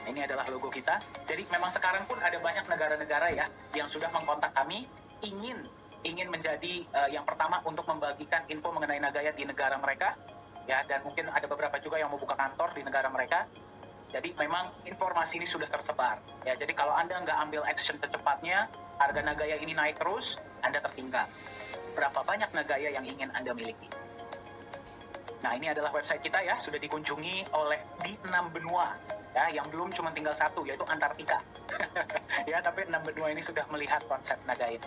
Ini adalah logo kita. Jadi memang sekarang pun ada banyak negara-negara ya yang sudah mengkontak kami, ingin menjadi yang pertama untuk membagikan info mengenai Nagaya di negara mereka ya, dan mungkin ada beberapa juga yang mau buka kantor di negara mereka. Jadi memang informasi ini sudah tersebar ya. Jadi kalau Anda nggak ambil action secepatnya, harga Nagaya ini naik terus, Anda tertinggal. Berapa banyak Nagaya yang ingin Anda miliki? Nah, ini adalah website kita ya, sudah dikunjungi oleh di 6 benua ya, yang belum cuma tinggal satu, yaitu Antartika. Ya, tapi 6 benua ini sudah melihat konsep Nagaya.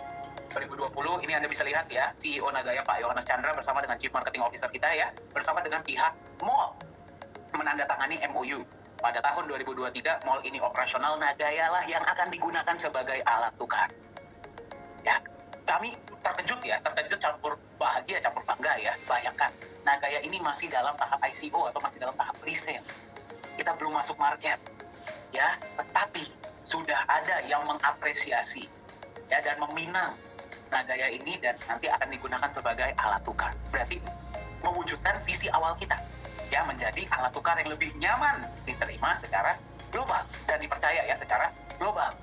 2020 ini Anda bisa lihat ya, CEO Nagaya Pak Yohanes Chandra bersama dengan Chief Marketing Officer kita ya, bersama dengan pihak mall menandatangani MOU. Pada tahun 2023 mall ini operasional, Nagaya lah yang akan digunakan sebagai alat tukar. Ya, kami terkejut campur bahagia, campur bangga ya. Bayangkan, Nagaya ini masih dalam tahap ICO atau masih dalam tahap pre-sale. Kita belum masuk market ya, tetapi sudah ada yang mengapresiasi ya dan meminang Nagaya ini, dan nanti akan digunakan sebagai alat tukar. Berarti mewujudkan visi awal kita ya, menjadi alat tukar yang lebih nyaman diterima secara global dan dipercaya ya secara global.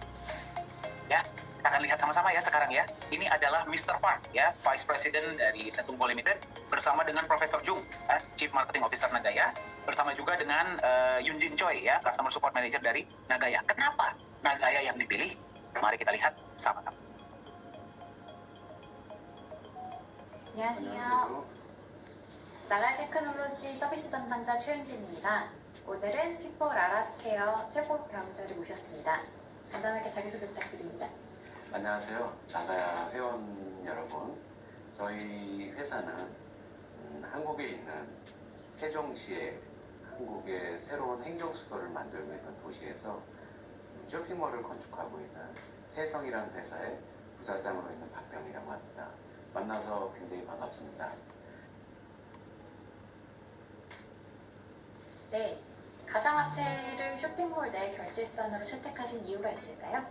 Ya, kita akan lihat sama-sama ya sekarang ya. Ini adalah Mr. Park ya, Vice President dari Sesungguh Limited, bersama dengan Profesor Jung, Chief Marketing Officer Nagaya, bersama juga dengan Yunjin Choi ya, Customer Support Manager dari Nagaya. Kenapa Nagaya yang dipilih? Mari kita lihat sama-sama.
안녕하세요. 나갈 테크놀로지 서비스 담당자 최윤진입니다. 오늘은 피포 라라스케어 최고 경영자를 모셨습니다. 간단하게 자기소개 부탁드립니다.
안녕하세요. 나가야 회원 여러분. 저희 회사는 한국에 있는 세종시에 한국의 새로운 행정수도를 만들고 있는 도시에서 쇼핑몰을 건축하고 있는 세성이라는 회사의 부사장으로 있는 박병이라고 합니다. 만나서 굉장히 반갑습니다.
네, 가상화폐를 쇼핑몰 내 결제수단으로 선택하신 이유가 있을까요?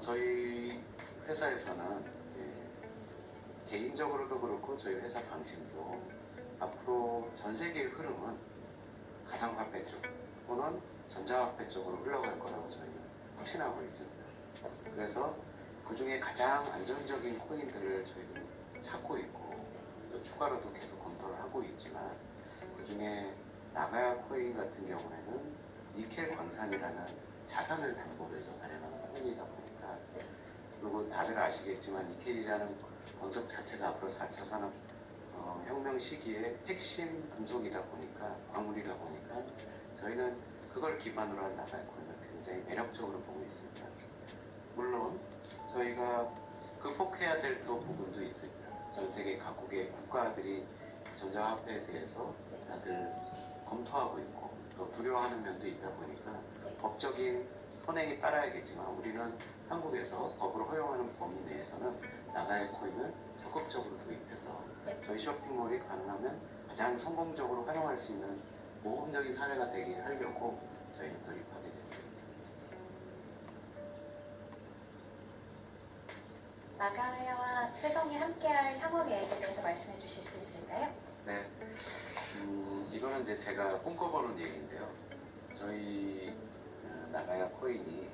저희 회사에서는 개인적으로도 그렇고 저희 회사 방침도 앞으로 전 세계의 흐름은 가상화폐 쪽 또는 전자화폐 쪽으로 흘러갈 거라고 저희는 확신하고 있습니다. 그래서 그 중에 가장 안정적인 코인들을 저희도 찾고 있고 또 추가로도 계속 검토를 하고 있지만, 그 중에 나가야 코인 같은 경우에는 니켈 광산이라는 자산을 담보로 해서 발행하는 코인이다 보니까, 그리고 다들 아시겠지만 니켈이라는 광석 자체가 앞으로 4차 산업 혁명 시기에 핵심 금속이다 보니까, 광물이다 보니까 저희는 그걸 기반으로 한 나가야 코인을 굉장히 매력적으로 보고 있습니다. 물론 저희가 극복해야 될 또 부분도 있습니다. 전 세계 각국의 국가들이 전자화폐에 대해서 다들 검토하고 있고 또 두려워하는 면도 있다 보니까 법적인 선행이 따라야겠지만, 우리는 한국에서 법으로 허용하는 범위 내에서는 나가야 코인을 적극적으로 도입해서 저희 쇼핑몰이 가능하면 가장 성공적으로 활용할 수 있는 모범적인 사례가 되게 하려고 저희는 도입하게 됐습니다.
나가야와 세성이 함께할 향후 계획에 대해서 말씀해 주실 수 있을까요?
네, 이거는 이제 제가 꿈꿔보는 얘기인데요. 저희 나가야 코인이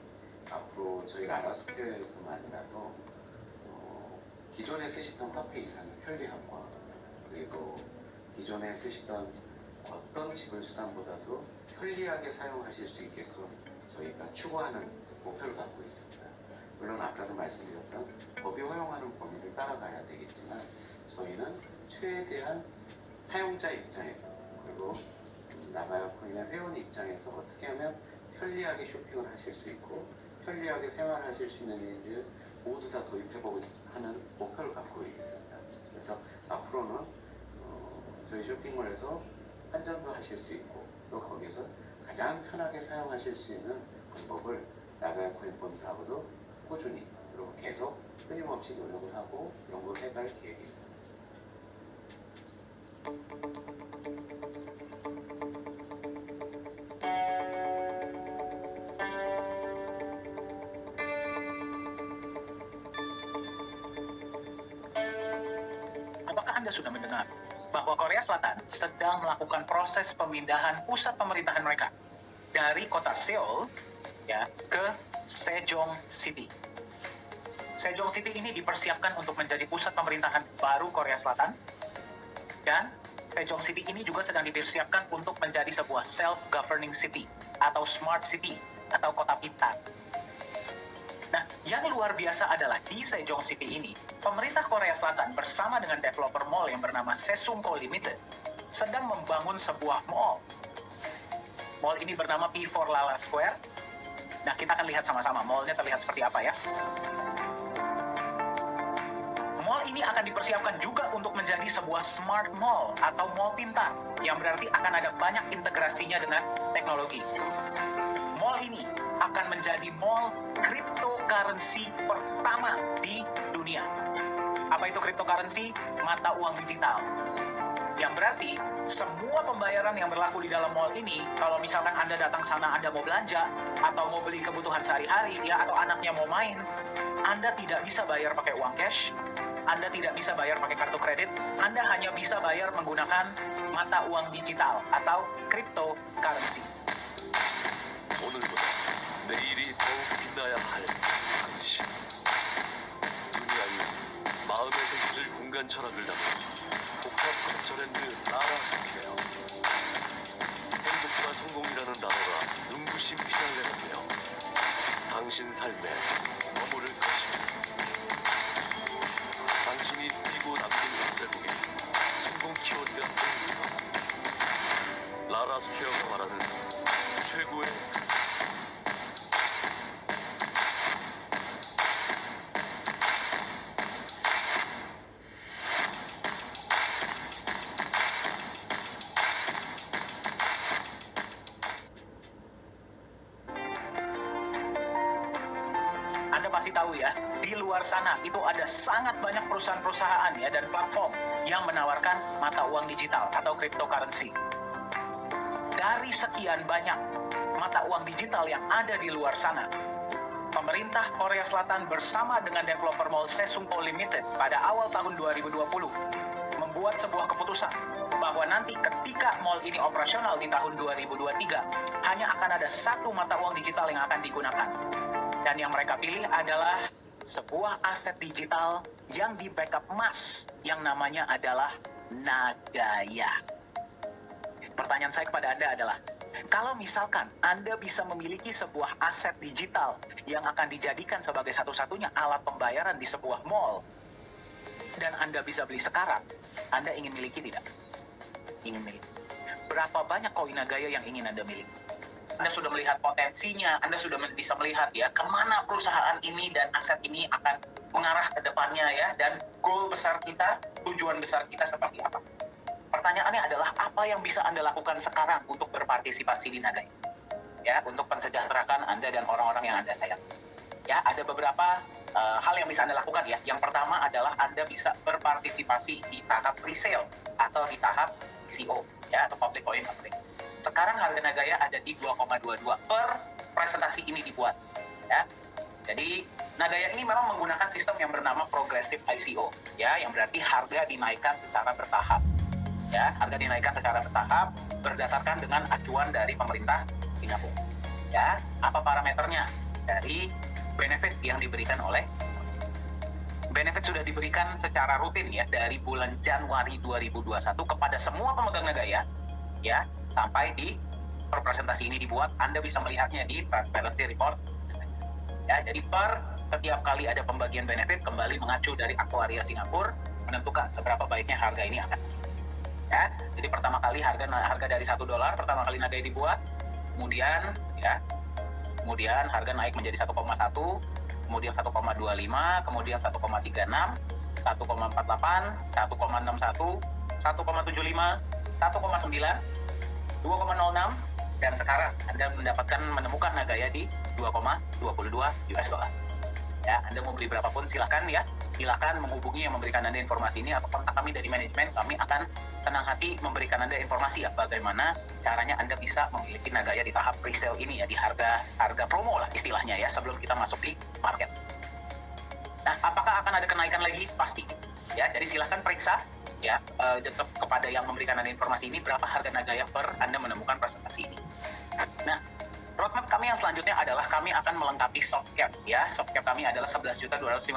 앞으로 저희 라라스퀘어에서만 아니라도 기존에 쓰시던 화폐 이상의 편리함과, 그리고 기존에 쓰시던 어떤 지불 수단보다도 편리하게 사용하실 수 있게끔 저희가 추구하는 목표를 갖고 있습니다. 물론 아까도 말씀드렸던 법이 허용하는 범위를 따라가야 되겠지만 저희는 최대한 사용자 입장에서 그리고 나가야 코인의 회원 입장에서 어떻게 하면 편리하게 쇼핑을 하실 수 있고 편리하게 생활하실 수 있는 일을 모두 다 도입해보고 하는 목표를 갖고 있습니다. 그래서 앞으로는 저희 쇼핑몰에서 환전도 하실 수 있고 또 거기서 가장 편하게 사용하실 수 있는 방법을 나가야 코인 본사하고도 꾸준히 그리고 계속 끊임없이 노력을 하고 연구를 해갈 계획입니다.
Apakah Anda sudah mendengar bahwa Korea Selatan sedang melakukan proses pemindahan pusat pemerintahan mereka dari kota Seoul ya ke Sejong City. Sejong City ini dipersiapkan untuk menjadi pusat pemerintahan baru Korea Selatan dan Sejong City ini juga sedang dipersiapkan untuk menjadi sebuah self-governing city atau smart city atau kota pintar. Nah, yang luar biasa adalah di Sejong City ini, pemerintah Korea Selatan bersama dengan developer mall yang bernama Sesungko Limited sedang membangun sebuah mall. Mall ini bernama P4 Lala Square. Nah, kita akan lihat sama-sama mallnya terlihat seperti apa ya. Mall ini akan dipersiapkan juga untuk menjadi sebuah smart mall atau mall pintar, yang berarti akan ada banyak integrasinya dengan teknologi. Mall ini akan menjadi mall cryptocurrency pertama di dunia. Apa itu cryptocurrency? Mata uang digital. Yang berarti semua pembayaran yang berlaku di dalam mall ini, kalau misalkan Anda datang sana, Anda mau belanja atau mau beli kebutuhan sehari-hari ya, atau anaknya mau main, Anda tidak bisa bayar pakai uang cash, Anda tidak bisa bayar pakai kartu kredit, Anda hanya bisa bayar menggunakan mata uang digital atau cryptocurrency.
오늘보다 내일이 더욱 빛나야 할 당신. 두니아유 마음의 세계를 공간 철학을 담은 복합 컨처랜드 라라스퀘어. 행복과 성공이라는 단어가 눈부신 피날레 같네요. 당신 삶에 머무를 것입니다. 당신이 뛰고 남긴 역대국에 성공 키워드가 됩니다. 라라스퀘어가 말하는 최고의
Anda pasti tahu ya, di luar sana itu ada sangat banyak perusahaan-perusahaan ya dan platform yang menawarkan mata uang digital atau cryptocurrency. Dari sekian banyak mata uang digital yang ada di luar sana, pemerintah Korea Selatan bersama dengan developer mall Sesungko Limited pada awal tahun 2020 membuat sebuah keputusan bahwa nanti ketika mall ini operasional di tahun 2023 hanya akan ada satu mata uang digital yang akan digunakan. Dan yang mereka pilih adalah sebuah aset digital yang di backup emas yang namanya adalah Nagaya. Pertanyaan saya kepada Anda adalah, kalau misalkan Anda bisa memiliki sebuah aset digital yang akan dijadikan sebagai satu-satunya alat pembayaran di sebuah mall, dan Anda bisa beli sekarang, Anda ingin miliki tidak? Ingin miliki. Berapa banyak koin Nagaya yang ingin Anda miliki? Anda sudah melihat potensinya, Anda sudah bisa melihat ya kemana perusahaan ini dan aset ini akan mengarah ke depannya ya, dan goal besar kita, tujuan besar kita seperti apa. Pertanyaannya adalah apa yang bisa Anda lakukan sekarang untuk berpartisipasi di Nagaya? Ya, untuk mensejahterakan Anda dan orang-orang yang Anda sayang. Ya, ada beberapa hal yang bisa Anda lakukan ya. Yang pertama adalah Anda bisa berpartisipasi di tahap presale atau di tahap PCO ya, atau public coin offering. Sekarang harga Nagaya ada di 2,22 per presentasi ini dibuat ya. Jadi Nagaya ini memang menggunakan sistem yang bernama progressive ICO ya, yang berarti harga dinaikkan secara bertahap. Ya, harga dinaikkan secara bertahap berdasarkan dengan acuan dari pemerintah Singapura. Ya, apa parameternya? Dari benefit yang diberikan oleh benefit sudah diberikan secara rutin ya dari bulan Januari 2021 kepada semua pemegang Nagaya ya sampai di presentasi ini dibuat, Anda bisa melihatnya di transparency report. Ya, jadi per setiap kali ada pembagian benefit kembali mengacu dari aktuaria Singapura menentukan seberapa baiknya harga ini akan. Ya, jadi pertama kali harga dari $1 pertama kali Nagai dibuat, kemudian harga naik menjadi 1,1, kemudian 1,25, kemudian 1,36, 1,48, 1,61, 1,75, 1,9, 2,06, dan sekarang Anda menemukan Nagaya di 2,22 US dollar. Ya, Anda mau beli berapapun silakan ya. Silakan menghubungi yang memberikan Anda informasi ini atau kontak kami dari manajemen. Kami akan senang hati memberikan Anda informasi ya bagaimana caranya Anda bisa memiliki Nagaya di tahap pre-sale ini ya, di harga promo lah istilahnya ya, sebelum kita masuk di market. Nah, apakah akan ada kenaikan lagi? Pasti. Ya, jadi silakan periksa ya tetap kepada yang memberikan Anda informasi ini berapa harga Nagaya per Anda menemukan presentasi ini. Nah, roadmap kami yang selanjutnya adalah kami akan melengkapi soft cap ya. Soft cap kami adalah 11.250.000.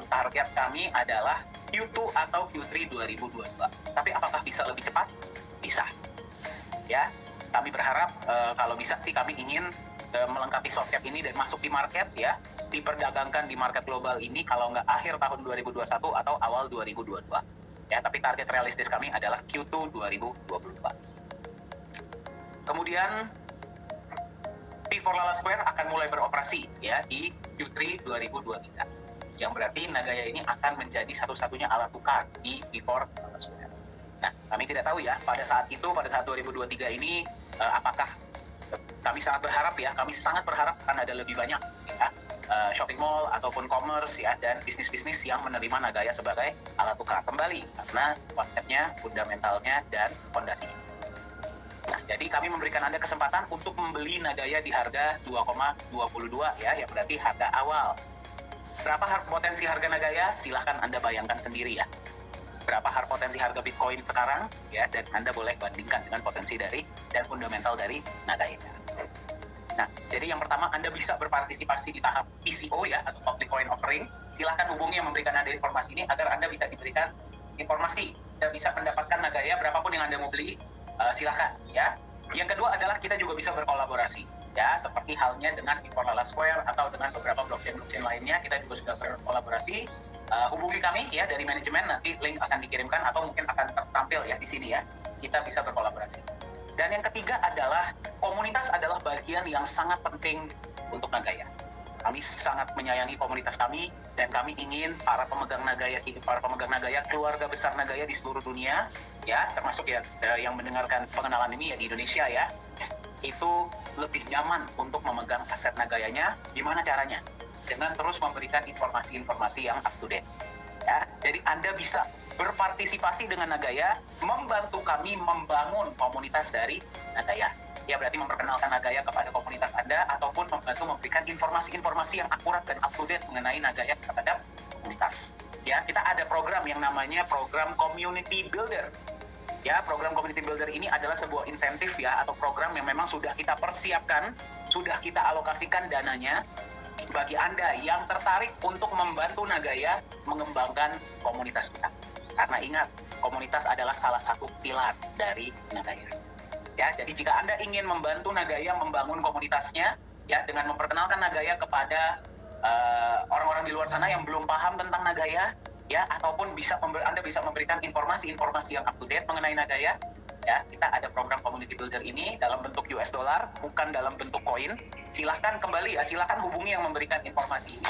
Target kami adalah Q2 atau Q3 2022. Tapi apakah bisa lebih cepat? Bisa. Ya, kami berharap kalau bisa sih kami ingin melengkapi soft cap ini dan masuk di market ya, diperdagangkan di market global ini kalau nggak akhir tahun 2021 atau awal 2022. Ya, tapi target realistis kami adalah Q2 2022. Kemudian P4 Lala Square akan mulai beroperasi ya di Q3 2023. Yang berarti Nagaya ini akan menjadi satu-satunya alat tukar di P4 Lala Square. Nah, kami tidak tahu ya pada saat 2023 ini apakah kami sangat berharap akan ada lebih banyak ya, shopping mall ataupun commerce ya dan bisnis-bisnis yang menerima Nagaya sebagai alat tukar kembali karena konsepnya, fundamentalnya dan fondasinya. Nah, jadi kami memberikan Anda kesempatan untuk membeli Nagaya di harga 2,22 ya, yang berarti harga awal. Berapa potensi harga Nagaya? Silahkan Anda bayangkan sendiri ya. Berapa potensi harga Bitcoin sekarang ya, dan Anda boleh bandingkan dengan potensi dari dan fundamental dari Nagaya. Nah, jadi yang pertama Anda bisa berpartisipasi di tahap PCO ya, atau Public Coin Offering. Silahkan hubungi yang memberikan Anda informasi ini agar Anda bisa diberikan informasi dan bisa mendapatkan Nagaya berapapun yang Anda mau beli. Silahkan ya. Yang kedua adalah kita juga bisa berkolaborasi ya, seperti halnya dengan P4 Lala Square atau dengan beberapa blockchain lainnya. Kita juga sudah berkolaborasi. Hubungi kami ya dari manajemen, nanti link akan dikirimkan atau mungkin akan tertampil ya di sini ya. Kita bisa berkolaborasi. Dan yang ketiga adalah komunitas adalah bagian yang sangat penting untuk Nagaya. Kami sangat menyayangi komunitas kami dan kami ingin para pemegang Nagaya, keluarga besar Nagaya di seluruh dunia ya, termasuk ya yang mendengarkan pengenalan ini ya di Indonesia ya, itu lebih nyaman untuk memegang aset Nagayanya. Gimana caranya? Dengan terus memberikan informasi-informasi yang up to date. Ya, jadi Anda bisa berpartisipasi dengan Nagaya, membantu kami membangun komunitas dari Nagaya. Ya, berarti memperkenalkan Nagaya kepada komunitas Anda ataupun membantu memberikan informasi-informasi yang akurat dan up to date mengenai Nagaya kepada komunitas. Ya, kita ada program yang namanya program Community Builder. Ya, program Community Builder ini adalah sebuah insentif ya, atau program yang memang sudah kita persiapkan, sudah kita alokasikan dananya bagi Anda yang tertarik untuk membantu Nagaya mengembangkan komunitas kita. Karena ingat, komunitas adalah salah satu pilar dari Nagaya. Ya, jadi jika Anda ingin membantu Nagaya membangun komunitasnya, ya dengan memperkenalkan Nagaya kepada orang-orang di luar sana yang belum paham tentang Nagaya, ya ataupun Anda bisa memberikan informasi-informasi yang up to date mengenai Nagaya, ya kita ada program Community Builder ini dalam bentuk US dollar, bukan dalam bentuk koin. Silahkan hubungi yang memberikan informasi ini.